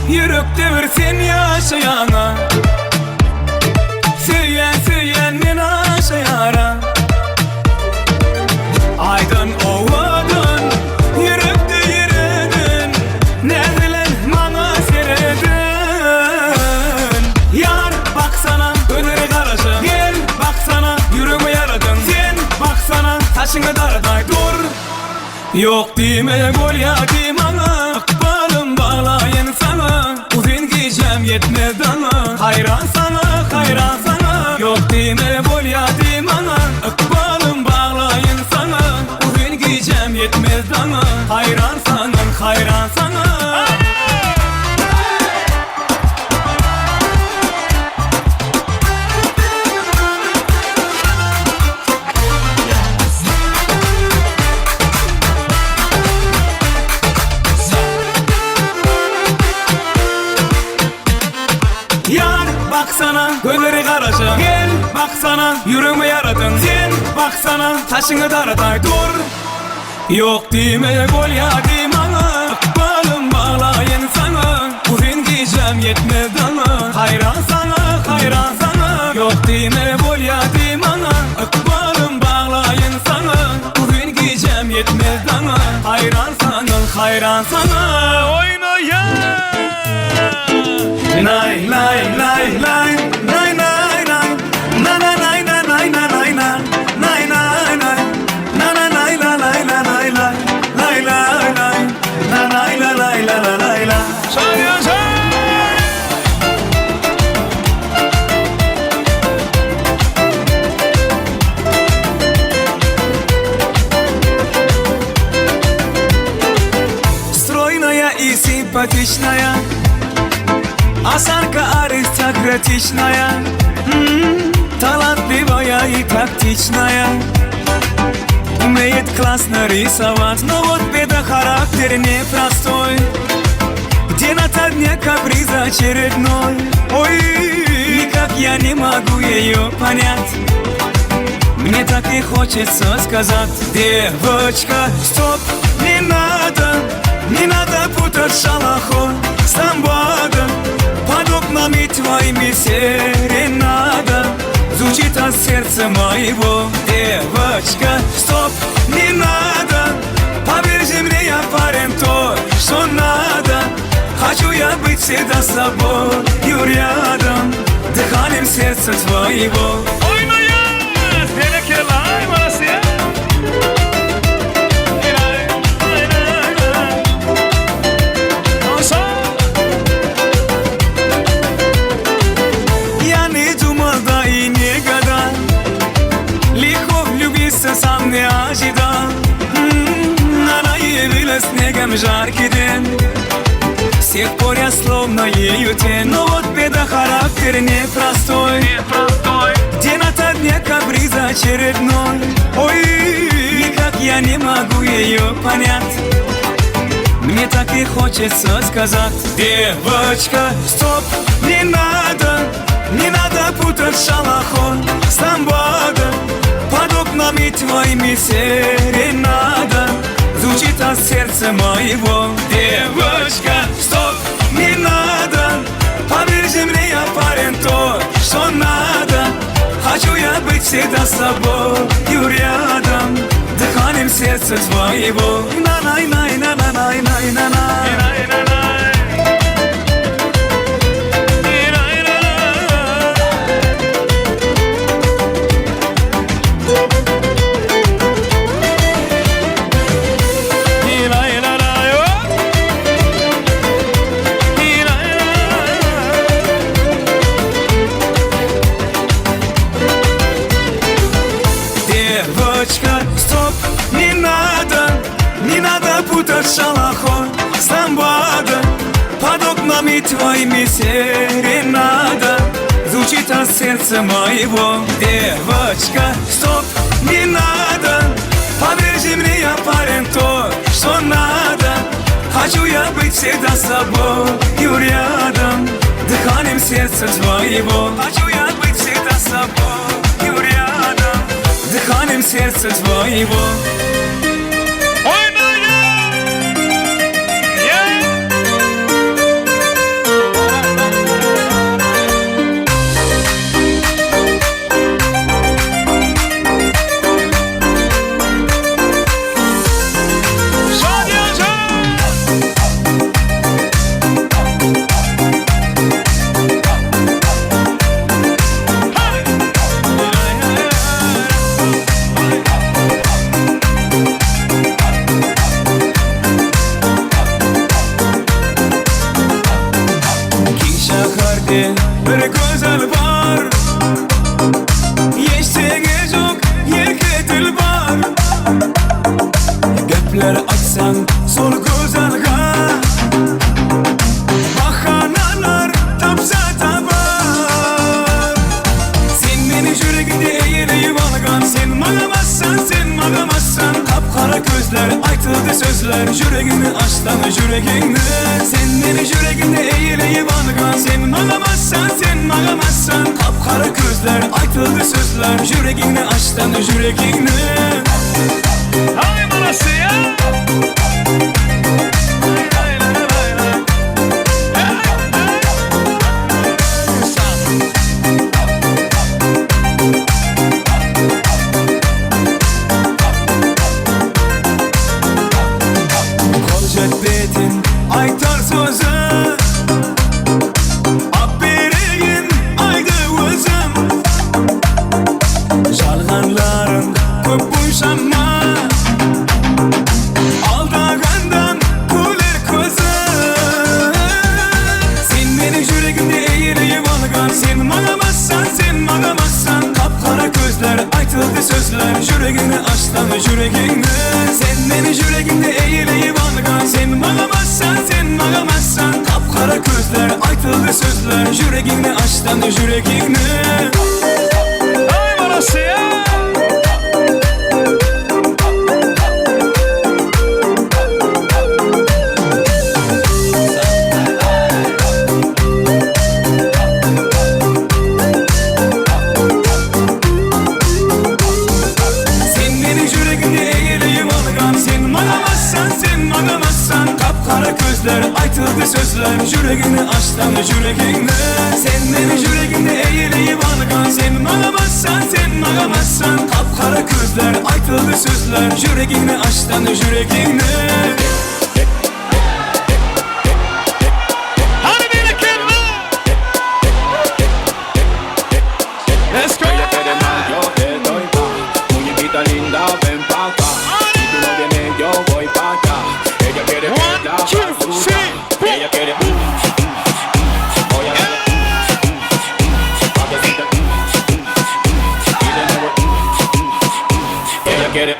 Yürekte bir sen yaşayana, söyleyen söyleyen men aşayara. Aydın ovadan, taşını darday dur. Yok deme gol ya dimana, ıkbalım bağlayın sana. Uzun gecem yetmez dana, hayran sana, hayran sana. Yok deme gol ya dimana, ıkbalım bağlayın sana. Uzun gecem yetmez dana, hayran sana, hayran sana. Baksana gözleri karaca, gel baksana yüreğimi yaradın. Sen baksana taşını daraday dur. Yok deme gol ya dimana, ıkbalım bağlayın sana. Uzun gecem yetmez dana, hayran sana, hayran sana. Yok deme gol ya dimana, ıkbalım bağlayın sana. Uzun gecem yetmez dana, hayran sana, hayran sana. Oyna ya. Nay nay nay nay nay nay nay na na nay na nay na nay na nay nay nay na na nay la lay la lay la lay la lay na nay la lay la la lay la. Стройная и симпатичная, осанка аристократичная, талантливая и тактичная, умеет классно рисовать, но вот беда, характер непростой, где на дне каприз очередной. Ой, никак я не могу ее понять. Мне так и хочется сказать: девочка, стоп, не надо путать шалахой с ламбадой. Под окнами твоими серенада звучит от сердца моего. Девочка, стоп, не надо, поверь мне, я парень то, что надо. Хочу я быть всегда с собой рядом, дыханием сердца твоего. Ой, ну я, селекелай, Марасия. Сам не ожидал, она явилась снегом жаркий день. С тех пор я словно ею тень. Но вот беда, характер непростой, где на дне каприз очередной. Ой, никак я не могу ее понять. Мне так и хочется сказать: девочка, стоп, не надо путать шалахой с ламбадой. Под окнами твоими серенада звучит от сердца моего. Девочка, стоп, не надо, поверь мне, я парень то, что надо. Хочу я быть всегда с собой рядом, дыханием сердца твоего. На-най-най, на-най-най, на-най-най. Шалахой с ламбадой, под окнами твоими серенада звучит от сердца моего. Девочка, стоп, не надо, поверь мне, я парень то, что надо. Хочу я быть всегда с собой рядом, дыханием сердца твоего. Хочу я быть всегда с собой рядом, дыханием сердца твоего. sözler yüreğini açtan yüreğini Sen beni yüreğinde eğileyip algan Sen bağlamazsan sen bağlamazsan Kapkara gözler aytıldı sözler yüreğini açtan yüreğini Ay manası ya aytar sözü Abberigin aydı özüm Jalganların köp boşanma Aldağandan güler közüm Sen beni yüreğimde eğileyip algan Sen bağlamazsan sen bağlamazsan Kapkara gözler aytıldı sözler Yüreğini açtan yüreğini Sen beni yüreğimde eğileyip algan Sen bağlamazsan sen bağlamazsan Kapkara gözler aytıldı sözler Yüreğini açtan yüreğini Ay manası ya Sen beni yüreğinde eğileyip algan Sen bağlamazsan sen bağlamazsan Kapkara gözler aytıldı sözler Yüreğini açtan yüreğini Sen beni yüreğinde eğileyip algan Sen bağlamazsan sen bağlamazsan Kapkara gözler aytıldı sözler Yüreğini açtan yüreğini Hadi bir kere Let's go Linda, ven pa' acá. Si tú no vienes, yo voy pa' acá. Ella quiere la bazooka. Ella quiere voy a darle suavecita. Y de nuevo ella quiere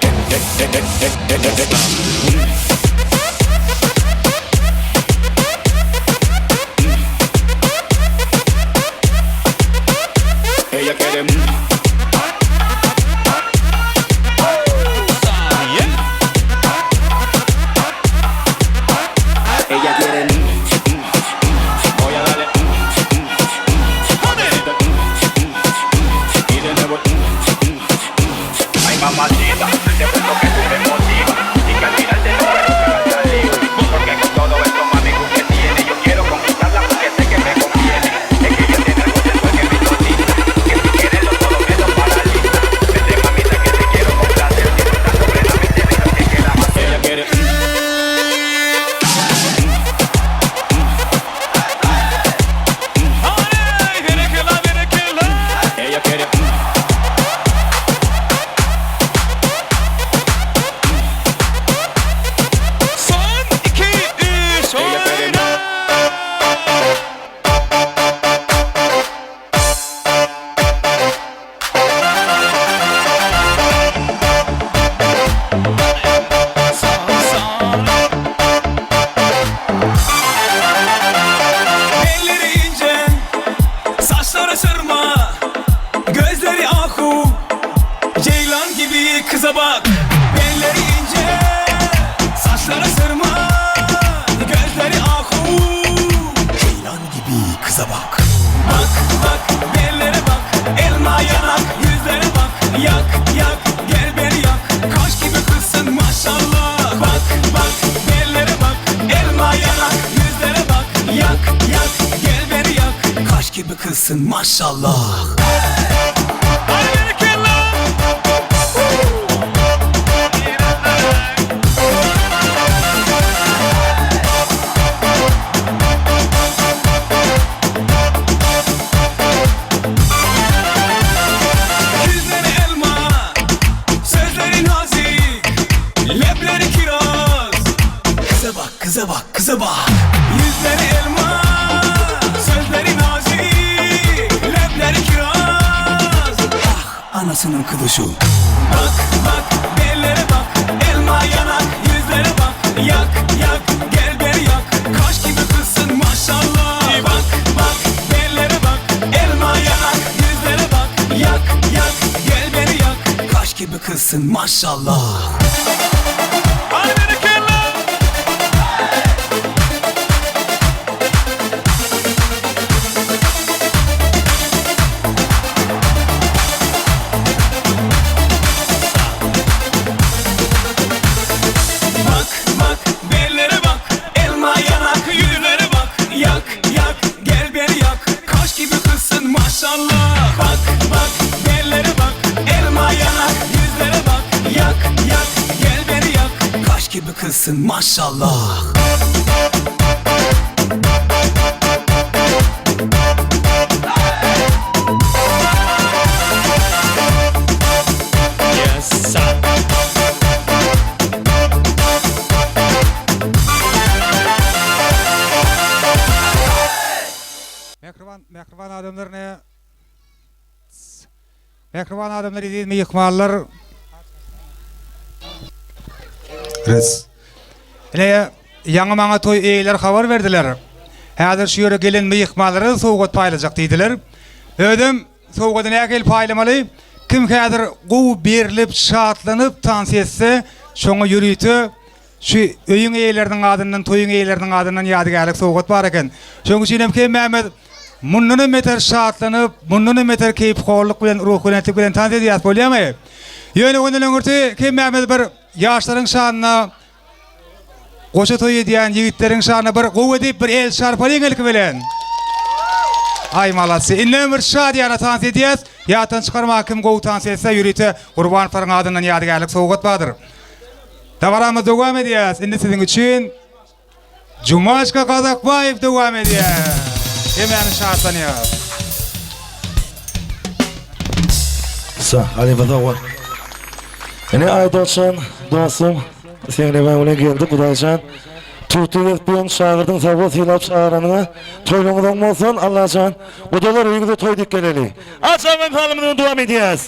ella quiere voy a darle y de nuevo ay mamacita te cuento que tú me motivas y que al final te logro salir porque con todo esto mami que tiene yo quiero conquistarla porque sé que me conviene es que ella tiene algo dentro que me hipnotiza que si quieres lo todo me lo paraliza vete mamita que te quiero complacer disfrutar completamente deja que queda más ella quiere ella quiere Son 2 3 oyna Elleri ince, saçları sırma, gözleri ahu, ceylan gibi kıza bak. Elleri ince, saçları sırma, gözleri ahu, ceylan gibi kıza bak. Bak bak, ellere bak, elma yanak, yüzlere bak, yak yak, gel beni yak, kaş gibi kızsın maşallah. Bak bak, ellere bak, elma yanak, yüzlere bak, yak yak, gel beni yak, kaş gibi kızsın maşallah. Yüzleri elma, sözleri nazik, lepleri kiraz. Kıza bak, kıza bak, kıza bak. Yüzleri elma, sözleri nazik, lepleri kiraz. Ah, anasının kılışı. Bak bak, ellere bak, elma yanak, yüzlere bak, yak yak, gel beni yak, kaş gibi kızsın maşallah. Bak bak, ellere bak, elma yanak, yüzlere bak, yak yak, gel beni yak, kaş gibi kızsın maşallah. Hadi beni kella. gelsin maşallah. Yes sir. Mehriban adamlarına Mehriban adamlar izleyip mi yıkmalılar? Res. Ele yanı bana toy eyler haber verdiler. Hazır şu yere gelen mi yıkmaları soğuk paylayacak dediler. Ödüm soğuk'u ne gel paylamalı? Kim hazır qow berilip şatlanıp tansiyetse şoňa yürüýtü. Şu öýüň eýleriniň adından, toýuň eýleriniň adından ýadygarlyk soğuk bar eken. Şoň üçin hem ki Mehmet mundan meter şatlanıp, mundan meter keyip horluk bilen, ruh bilen, tip bilen tansiyet bolýarmy? Ýöne ondan öňürti ki Mehmet bir ýaşlaryň şanyna goşa toýy diýen ýigitleriň şanyna bir gow edip bir el şarpalyň ilki bilen. Ay malasy. Inne bir şadiyana tansiyet diýäs, ýatan çykarmak kim gow tansiyetse ýürüýte Gurban Farang adından ýadygarlyk soğuk bardyr. Dawaramyz dowam edýäs. Indi siziň üçin Jumaşka Kazakbayev dowam edýär. Hemen şartlanýar. Sa, hadi bakalım. Ene Aydoçan, dostum, seninle ben öyle geldik Kudaycan. Tuğtu etmeyen şağırdın sabah silap şağıranına toylumudan olsun Allah'can. Odalar uyguda toyduk geleli. Açan ben halımdan devam edeceğiz.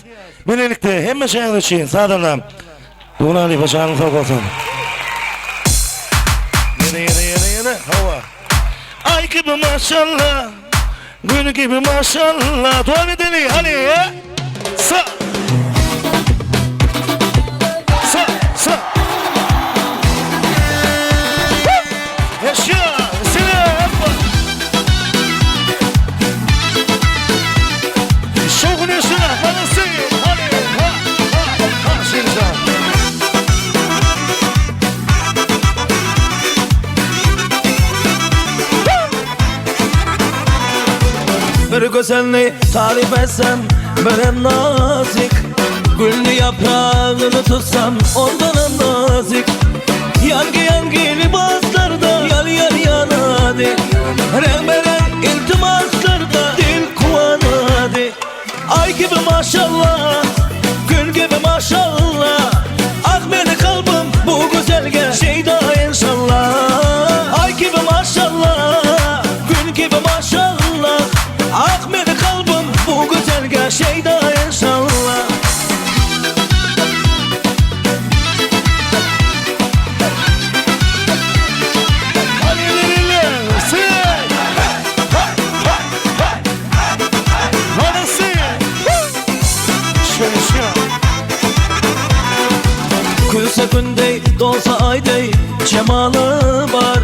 Böylelikle hem şağır için sağdanlam. Duna Ali başağının sağ olsun. Yine hava. Ay gibi maşallah, gün gibi maşallah. Devam edelim hadi. Sa. Yaşa, selam. Şokun yaşına, bana sevin. Hadi, ha, Şincan. Bir güzelliği tarif etsem böyle nazik, gülünü yaprağını tutsam ondan nazik. Yangi libaslarda yar yanadı, renk iltimaslarda dil kuvanadı. Ay gibi maşallah, gün gibi maşallah. Ah beni kalbim bu güzelge şeyda inşallah. Ay gibi maşallah, gün gibi maşallah. Ah beni kalbim bu güzelge şeyda inşallah. Gülse gündey, dolsa aydey, cemalı var.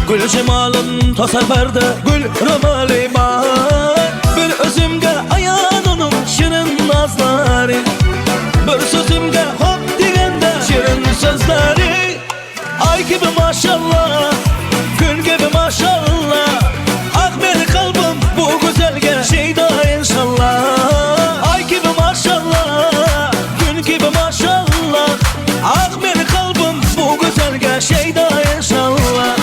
Gül cemalın tasarperde, gül ramali var. Bir özümge ayan onun şirin nazları, bir sözümge hop digende şirin sözleri. Ay gibi maşallah, gün gibi maşallah. Ah beni kalbim bu güzelge şeyda inşallah. Ay gibi maşallah, gün gibi maşallah. Ah beni kalbim bu güzelge şeyda inşallah.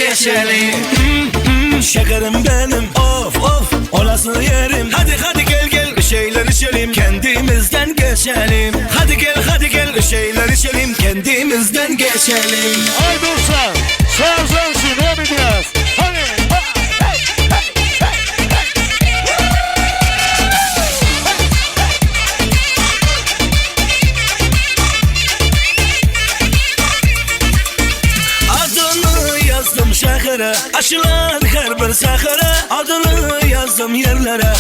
geçelim. Şekerim benim, of of, orası yerim. Hadi gel gel, bir şeyler içelim, kendimizden geçelim. Hadi gel, bir şeyler içelim, kendimizden geçelim. Ay dursan, sağzansın, ne yapacağız? Hadi. Şehre, aşılan her bir sahara. Adını yazdım yerlere,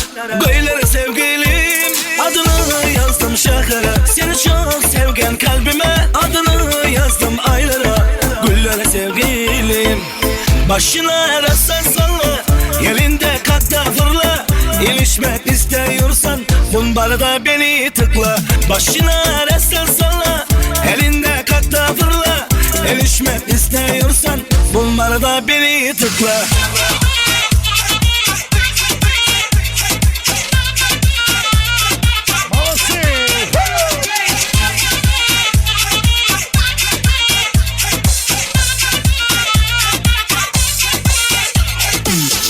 göylere sevgilim. Adını yazdım şehre, seni çok sevgen kalbime. Adını yazdım aylara, güllere sevgilim. Başına rastlan salla, elinde kalk da fırla. İlişmek istiyorsan bunbarda beni tıkla. Başına rastlan salla, elinde kalk da fırla. Erişmek istiyorsan bunlarda beni tıkla.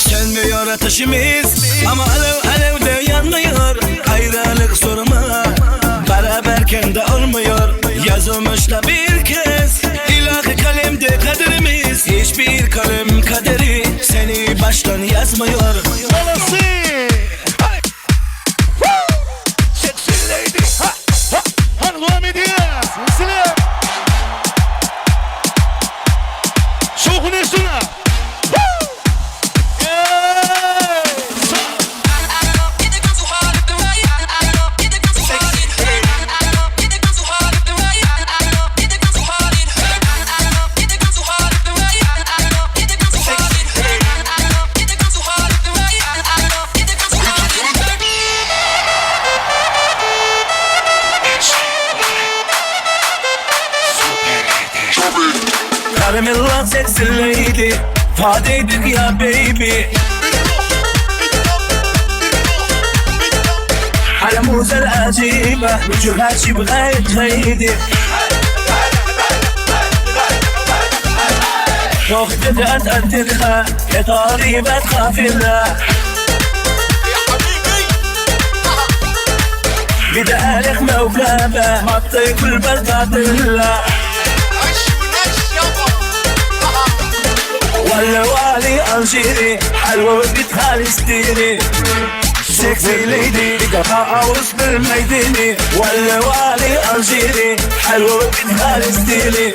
Sönmüyor ateşimiz ama alev de yanmıyor. Ayrılık sorma, beraberken de olmuyor. Yazılmış da bir kez ilahi kalemde kaderimiz. Hiçbir kalem kaderi seni baştan yazmıyor. Sexy lady, ha ha, hadi devam ediyoruz. Selam. Şokun üstüne. Caramel sexy lady, fadeydik ya baby. حلموز العجيبة وجهها شي بغاية تغيدي. روحتك أتقدرها يا طريبة قافلة. بدالك موكبة مطي كل بلدة. ولا والي ألجيري حلوة وبيت خالستيني. سكسي ليدي قطع عروس بالميداني. ولا والي ألجيري حلوة وبيت خالستيني.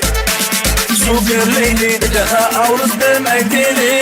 سوبر ليدي قطع عروس بالميداني.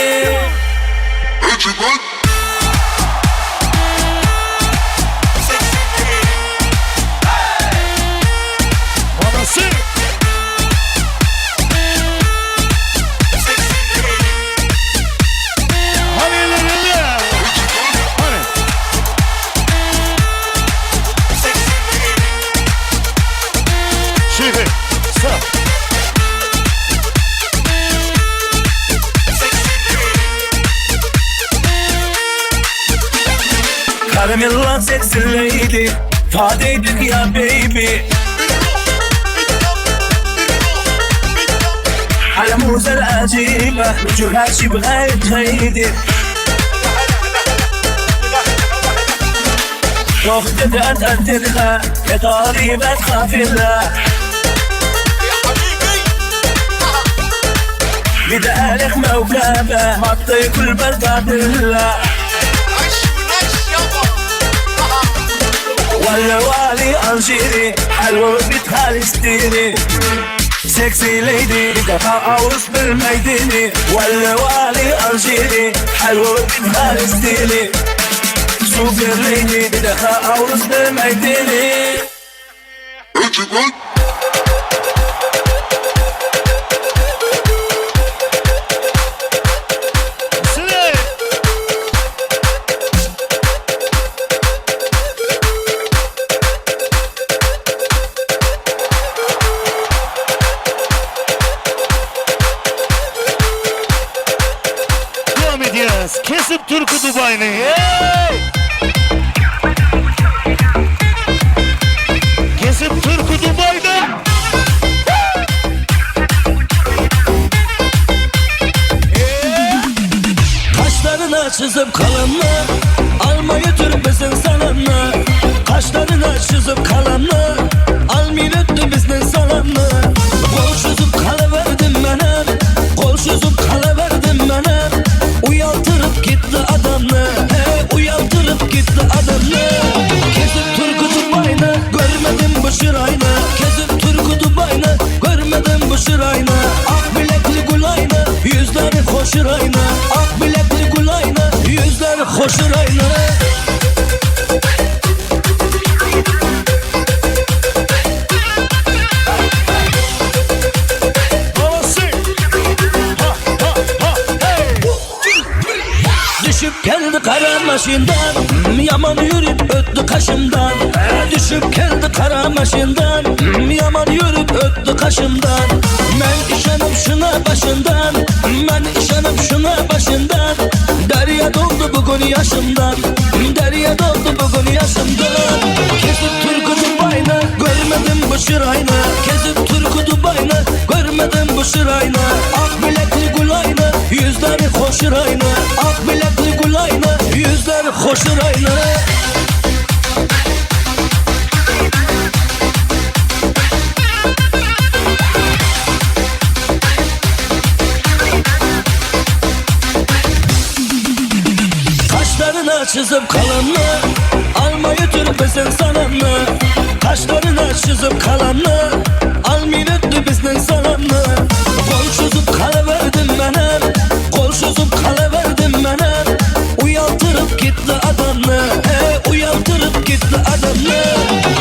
Caramel sexy lady, fadeydik ya baby. حلموز العجيبة وجهها شي بغاية تغيدي. روحتك أتقدرها يا طريبة قافلة. بدالك موكبة مطي كل بلدة. ولا والي ألجيري حلوة وبيت خالستيني. سكسي ليدي قطع عروس بالميداني. ولا والي ألجيري حلوة وبيت خالستيني. سوبر ليدي قطع عروس بالميداني. Kesip Türk'ü Dubai'ni. Kesip Türk'ü Dubai'de. çizip kalanını alma götürmesin salanını. Kaşlarına çizip kalanını almayın öttü bizden salanını. Kol çizip kalıverdim bana, kol çizip kalıverdim bana. Uyaltırıp gitti adamını, uyaltırıp gitti adamını. Kesip Turgut'un bayını, görmedim bu şırayını. Kesip Turgut'un bayını, görmedim bu şırayını. Ak bilekli gulayını, yüzleri hoşur ayna. Ak bilekli gulayını, yüzleri hoşur ayna. Düşüp geldi kara maşından, yaman yürüp öttü kaşımdan. Düşüp geldi kara maşından, yaman yürüp öttü kaşımdan. Ben işanıp şuna başından, ben işanıp şuna başından. Derya doldu bugün yaşımdan, derya doldu bugün yaşımdan. Kesip Turgut'un bayını, görmedim bu şırayını. Kesip Turgut'un bayını, görmedim bu şırayını. Ak bilekli gulayını, yüzleri hoşur ayna. Ak bilekli gulayını, yüzleri hoşur ayna. Kaşlarına çizip kalanını alma götürmesin sananını. Kaşlarına çizip kalanını almayın öttü bizden salanını. Kol çizip kalıverdim bana, kol çizip kalıverdim bana. Uyaltırıp gitti adamını, uyaltırıp gitti adamını.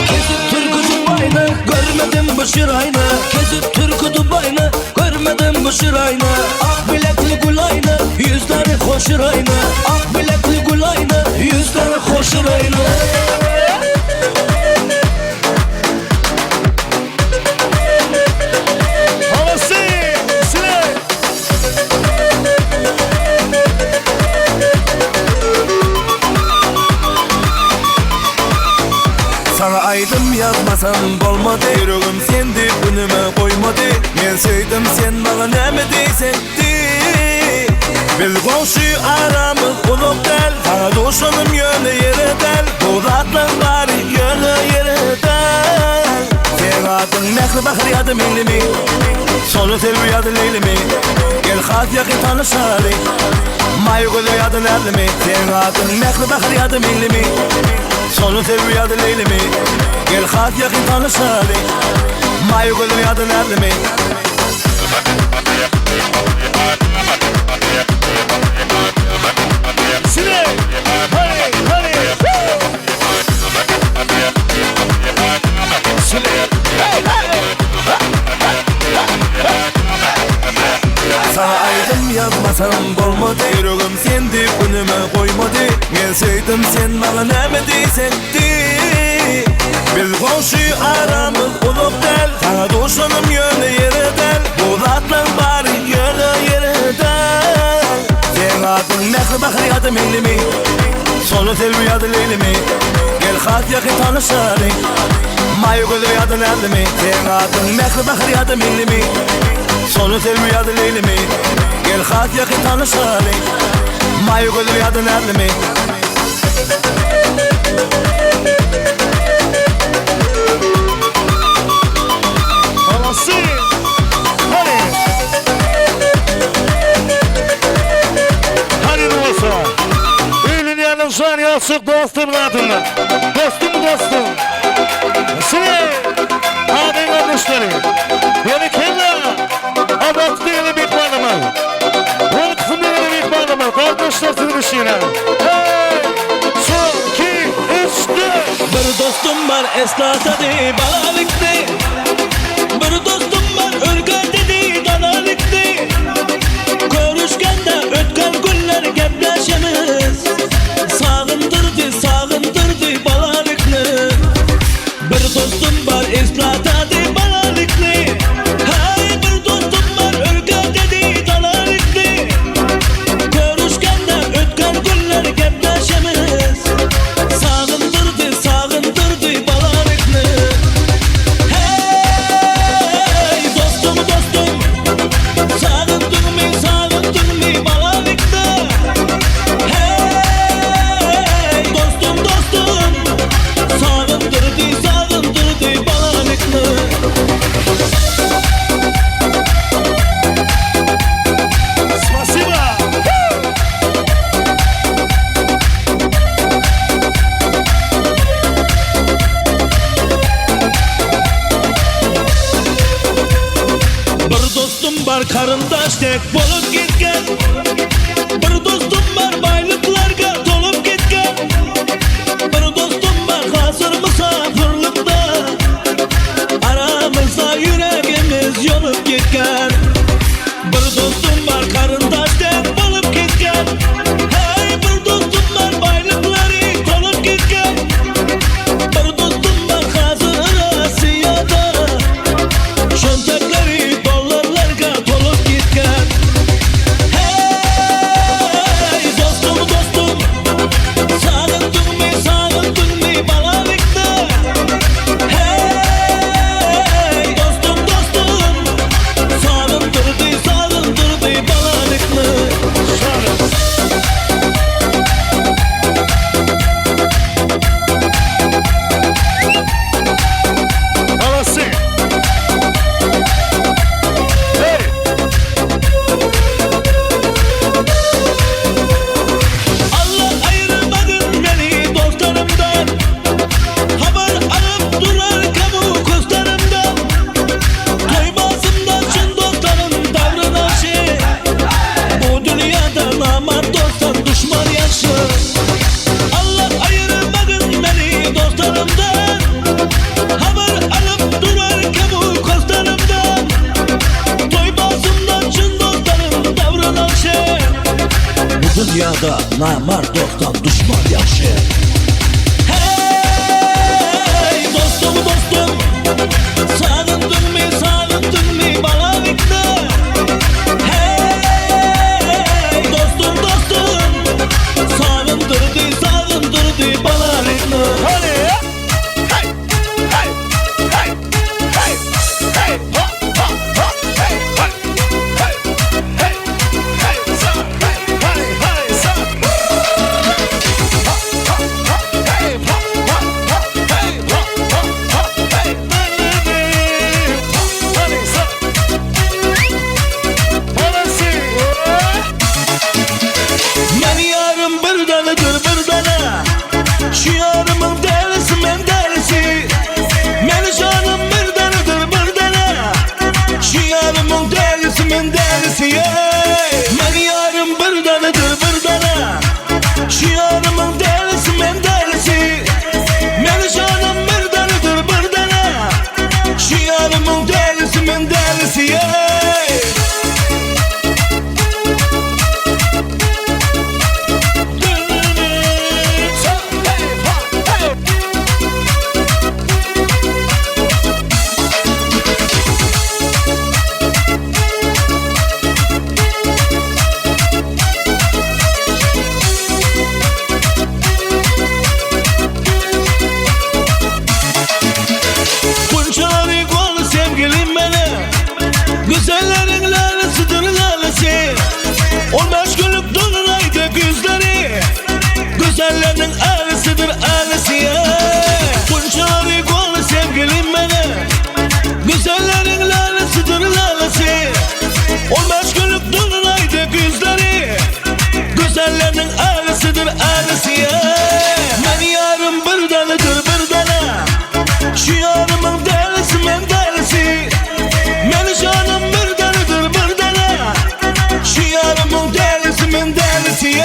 Kesip Turgut'un bayını, görmedim bu şırayını. Kesip Turgut'un bayını, görmedim bu şırayını. Ak bilekli gulayını, yüzleri hoşur ayna. Ak bilekli gulayını, yüzleri hoşur ayna. Sana aydım yazmasam bolmadı. Yüreğim sendi önüme koymadı. Men söyledim sen bana neme deysen de. Bil komşu aramız ulup del. Sana doşanım yönü yere del. Bu zatlan bari yönü yere del. Sen adın mehri bakır yadı millimi. Sonu selvi yadı leylimi. Gel hat yakın tanışali. Mayu gülü yadı nerlimi. Sen adın mehri bakır yadı millimi. Sonu selvi yadı leylimi. Gel hat yakın tanışali. Mayu gülü yadı nerlimi. Sine, hadi, hadi. Sine, hey, hey. Sana aydım yazmasam bolmadı. Yüreğim sendi önüme koymadı. Men söyledim sen bana neme deysen de. Bil komşu aramız ulup del. Sana doşanım yönü yere del. Bu zatlan bari yönü yere del. Sen adın mehri bakır yadı millimi. Sonu selvi yadı leylimi. Gel hat yakın tanışali. Mayu gülü yadı nerlimi. Sen adın mehri bakır yadı millimi. Sonu selvi yadı leylimi. Gel hat yakın tanışali. Mayu gülü yadı nerlimi. Anası. Hadi. Hadi olsa. Ülün yanım şu an yalçık dostum adına. Dostum. Sine. Abi kardeşleri. Beni kendine. Adat değilim ilk bağlama. Vakfım değilim ilk bağlama. Kardeşler sürüşüne. Hey. Son, iki, üç, dört. Bir dostum var esnata de balalıktı. Bir dostum var ırgat dedi dalalıktı. Görüşkende ötken günler gepleşemiz. Sağındırdı balalıklı. Bir dostum var esnata de balalıktı. Hey bir dostum var ırgat dedi dalalıktı. Görüşkende ötken günler gepleşemiz. Sağındırdı balalıklı. Hey var karındaş tek bolup gitken. Bir dostum var baylıklarga tolup gitken. Bir dostum var hazır misafirlikda. Aramızda yüreğimiz yolup gitken. Bir dostum var karındaş tek bolup gitken. Hey bir dostum var baylıkları tolup gitken. Bir dostum var hazır Asiyada. Şöntekleri dollarlarga tolup gitken. Hey dostum dostum, sağıntın mi balalıkta. Hey dostum dostum, sağıntırdı balalıklı. Havası. Hey. Allah ayırmadın beni dostlarımdan. Haber alıp durar kamu kuşlarımdan. Toymazımdan çın dostlarım davranışı. Bu dünyada namart dostlar düşman yaşı. Allah ayırmadın beni dostlarımdan. Haber alıp durar kamu kuşlarımdan. Toymazımdan çın dostlarım davranışı. Bu dünyada namart dostlar düşman yaşı. Hey dostum dostum, sağıntın mi balalıkta. Hey dostum dostum, sağıntırdı balalıklı. Hadi. Hey. Hey. Hey. Hey. Hey. Ha ha ha. Hey. Hey. Hey. Hey. Hey. Sa. Hey. Hey. Hey. Sa. Ha ha ha. Hey. Ha ha ha. Hey. Ha ha ha. Hey. Hadi sa. Havası. Men yarım bir dalıdır bir dana. Şu yarımın delisi men delisi. Men canım bir dalıdır bir dana. Şu yarımın delisi men delisi. Men yarım bir dalıdır bir dana. Şu yarımın delisi men delisi. Men canım bir dalıdır bir dana. Şu yarımın delisi men delisi. Bunçaları kolu sevgilim beni. Güzellerin lalesidir lalesi. 15 günlük dolunaydı güzleri. Güzellerin ağrısıdır ağrısı. Bunçaları kolu sevgilim beni. Güzellerin lalesidir lalesi. 15 günlük dolunaydı güzleri. Güzellerin ağrısıdır ağrısı. Ben yarım bir dalıdır bir dana. Şu yarımın delisi men delisi. Men canım bir dalıdır bir dana. Şu yarımın delisi men delisi.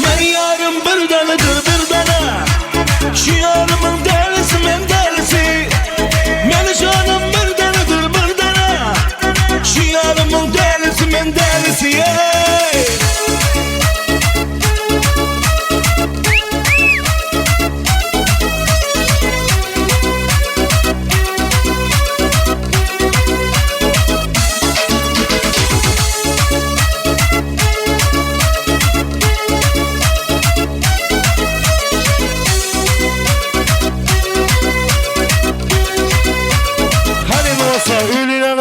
Men yarım bir dalıdır bir dana. Şu yarımın delisi men delisi. Men canım bir dalıdır bir dana. Şu yarımın delisi men delisi.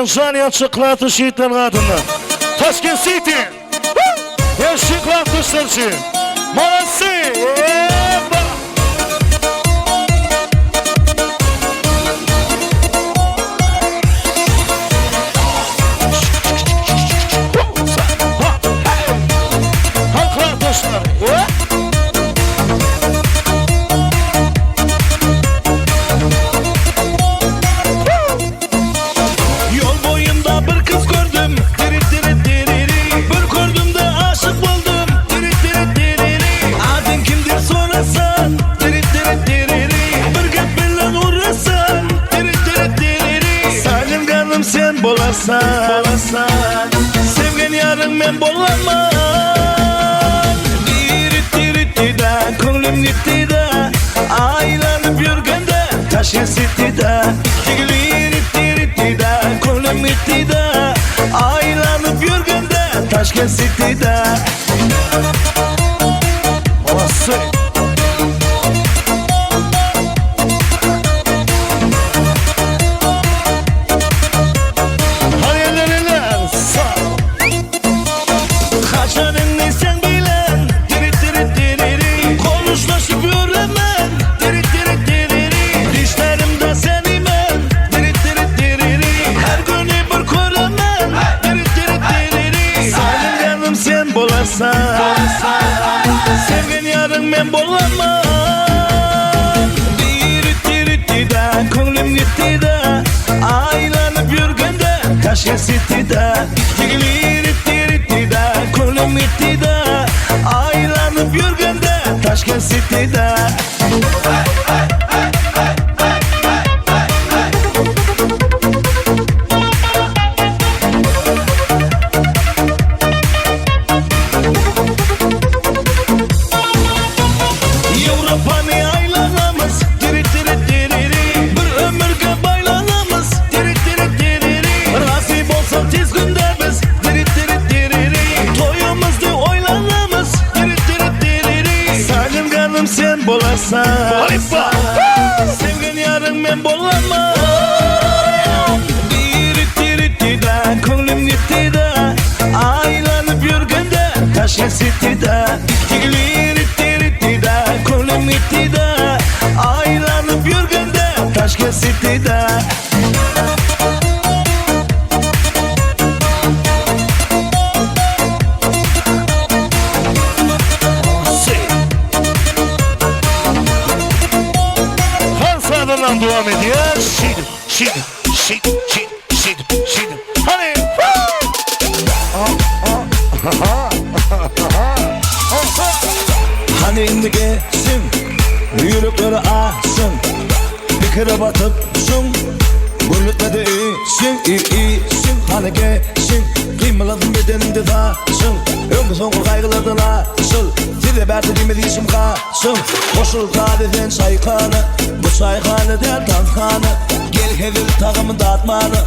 Şaniye çıklatı şehitler kadınlar. Taşkent City. Her çıklatı sırçı. Malası. Halklar taşlar. Yol boyunda bir kız gördüm. bolasan Sevgen yarın men bolamam Diritti de ko'nglim gitti de Aylanıp yürgende taş kesitti de Diritti de ko'nglim gitti de Aylanıp yürgende taş kesitti de Olası Sevgen yarın men bolamam Diritti de ko'nglim gitti de Aylanıp yürgende taş kesitti de Diritti de ko'nglim gitti de Aylanıp yürgende taş kesitti de Sevgen yarın men bolamam Diritti de ko'nglim gitti de Aylanıp yürgende taş kesitti de Diritti de ko'nglim gitti de Aylanıp yürgende taş kesitti de devam ediyor. Şidim. Hani. Hani indi geçsin, yürekleri ağsın, bir kere batıp sun, gülütmedi iyisin, hani geçsin, kıymaladın bedeninde taşın, ömrü son kaygılardan asıl, dile berdi demediysem kalsın, koşul tarifin saykanı, bu saykanı der tankanı, gel hedil takımı dağıtmanı,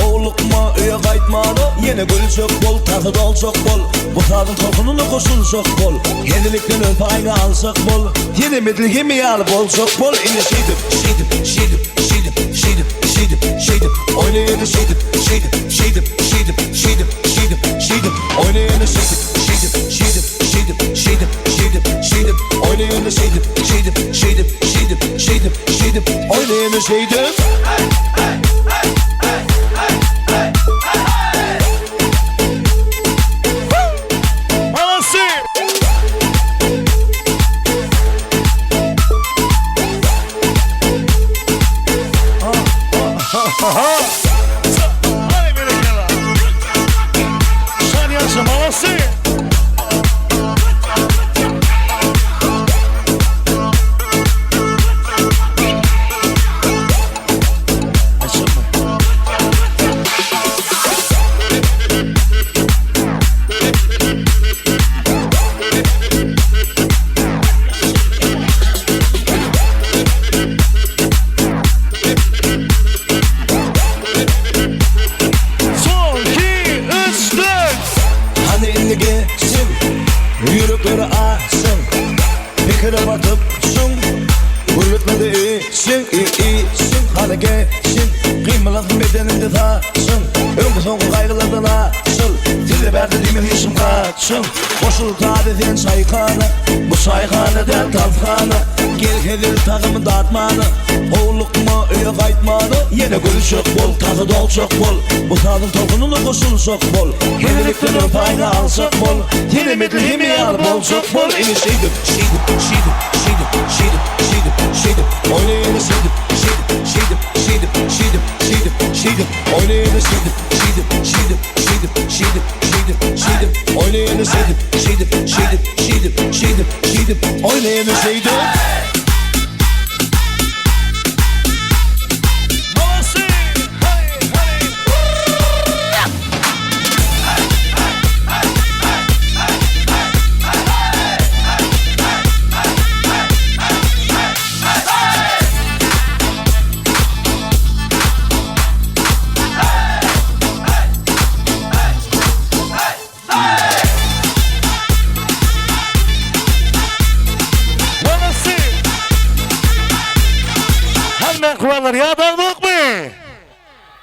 oğlukma öye kaytmanı, yine gül çok bol, tadı dol çok bol, bu tadın tokununu koşul çok bol, hedilikten öp aynı alsak bol, yine medlihimi yalı bol çok bol, yine şidim, oynayını şidim, oynayını şidim, oynayını şidim, oynayını şidim. Yürekleri ağsın, bir kere batıp sun, gülütmedi iyisin, hani geçsin, kıymaladın bedeninde taşın, ömrü son kaygılardan asıl, dile berdi demediysem kaçsın, koşul tarifin saykanı, bu saykanı der talkanı, gel hedil takımı dağıtmanı, oğlukma öye kaytmanı, yine gül çok bol, tadı dol çok bol, bu tadın tokununu koşul çok bol, hedilikten öp aynı alsak bol, yine medlihimi yalı bol çok bol, yine şidim, oynayını şidim, oynayını şidim, oynayını şidim, oynayını şidim.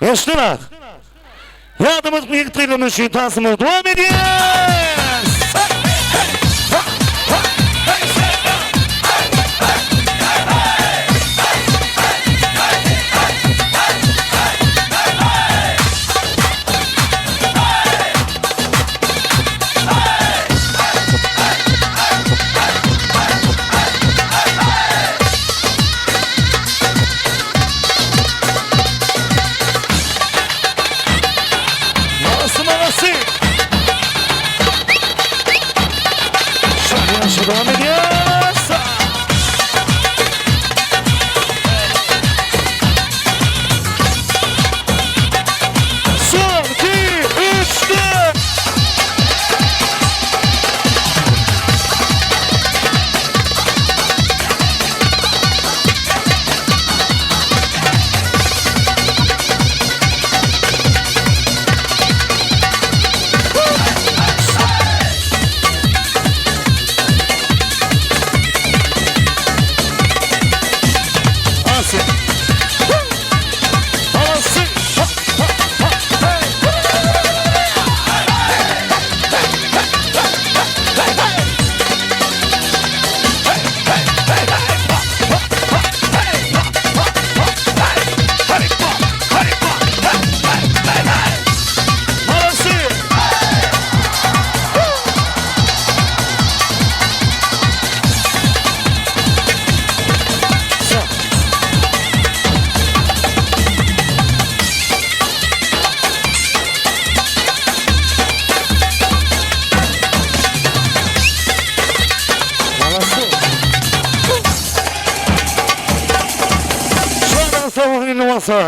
Eştirak. Yadımız büyük tıyılmış şeytansımız. Devam ediyoruz. Devam ediyoruz. Son 2, 3, 4.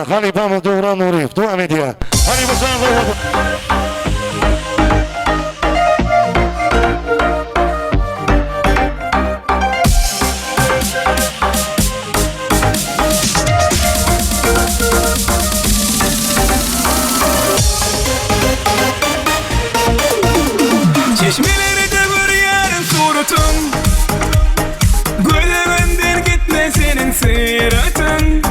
Halipamız Doğran Nurif. Devam ediyor. Halipamız Doğran Nurif. Çeşmeleri de görüyorum surutun, gözlerinden gitme senin sıratın.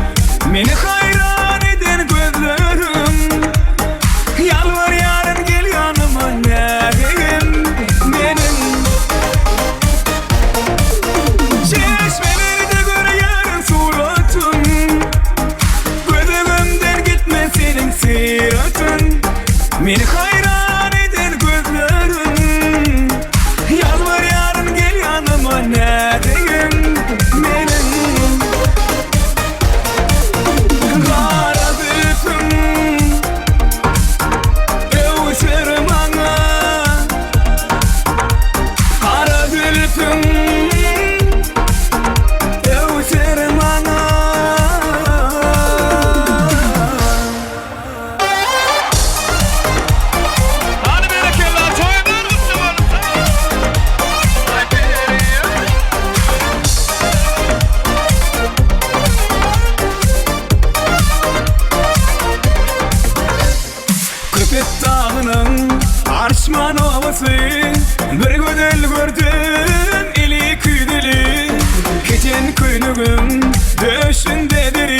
Beni hayran eden gözlerim, yalvar yarın gel yanıma neredeyim benim. Çeşmeleri de görüyorum surutun, gözlerinden gitme senin sıratın. Beni hayran eden gözlerim, yalvar yarın gel yanıma neredeyim benim. Kara büyütüm, evşerim ana. Kara büyütüm, evşerim ana. Hadi berekeler, toyunlar mısın? Kırpet dağının arşman ovası, bir gödel gördüm eli küydülü. Keçen köynüğüm döşündedir,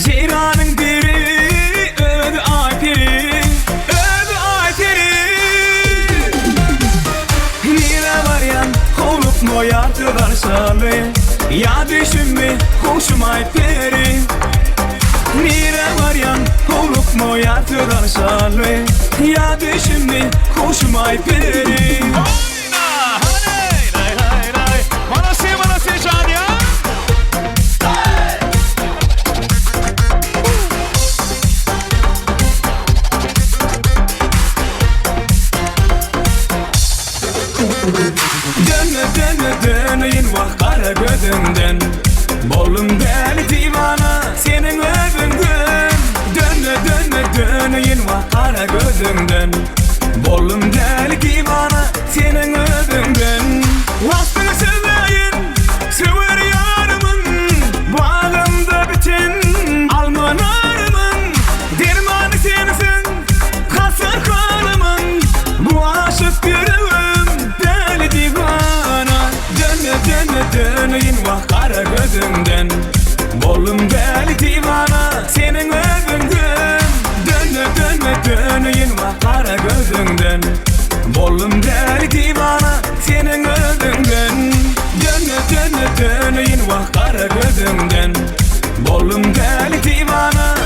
ceyranın diri ödü ayperi, ödü ayperi. Nire varyan olup mu yardılar şalı, ya düşünme hoşum ayperi. Nire varyan olup mu yardılar şalı, ya düşünme hoşum ayperi. Oyna haney lay lay lay, bana se can ya. Dönme dönme döneyim vah kara gözünden, bolum deli divana senin ödünden. Dönme dönme döneyim vah kara gözünden, bolum deli divana senin ödünden. Vastını sevmeyin sever yarımın, bağımda bütün almanarımın. Dermanı sensin kasar kanımın, bu aşık yüreğim deli divana. Dönme dönme döneyim vah kara gözümden, bolum deli divana senin Bollum deli divana senin özünden. Dönü dönü dönü yin vah kara gözünden. Bollum deli divana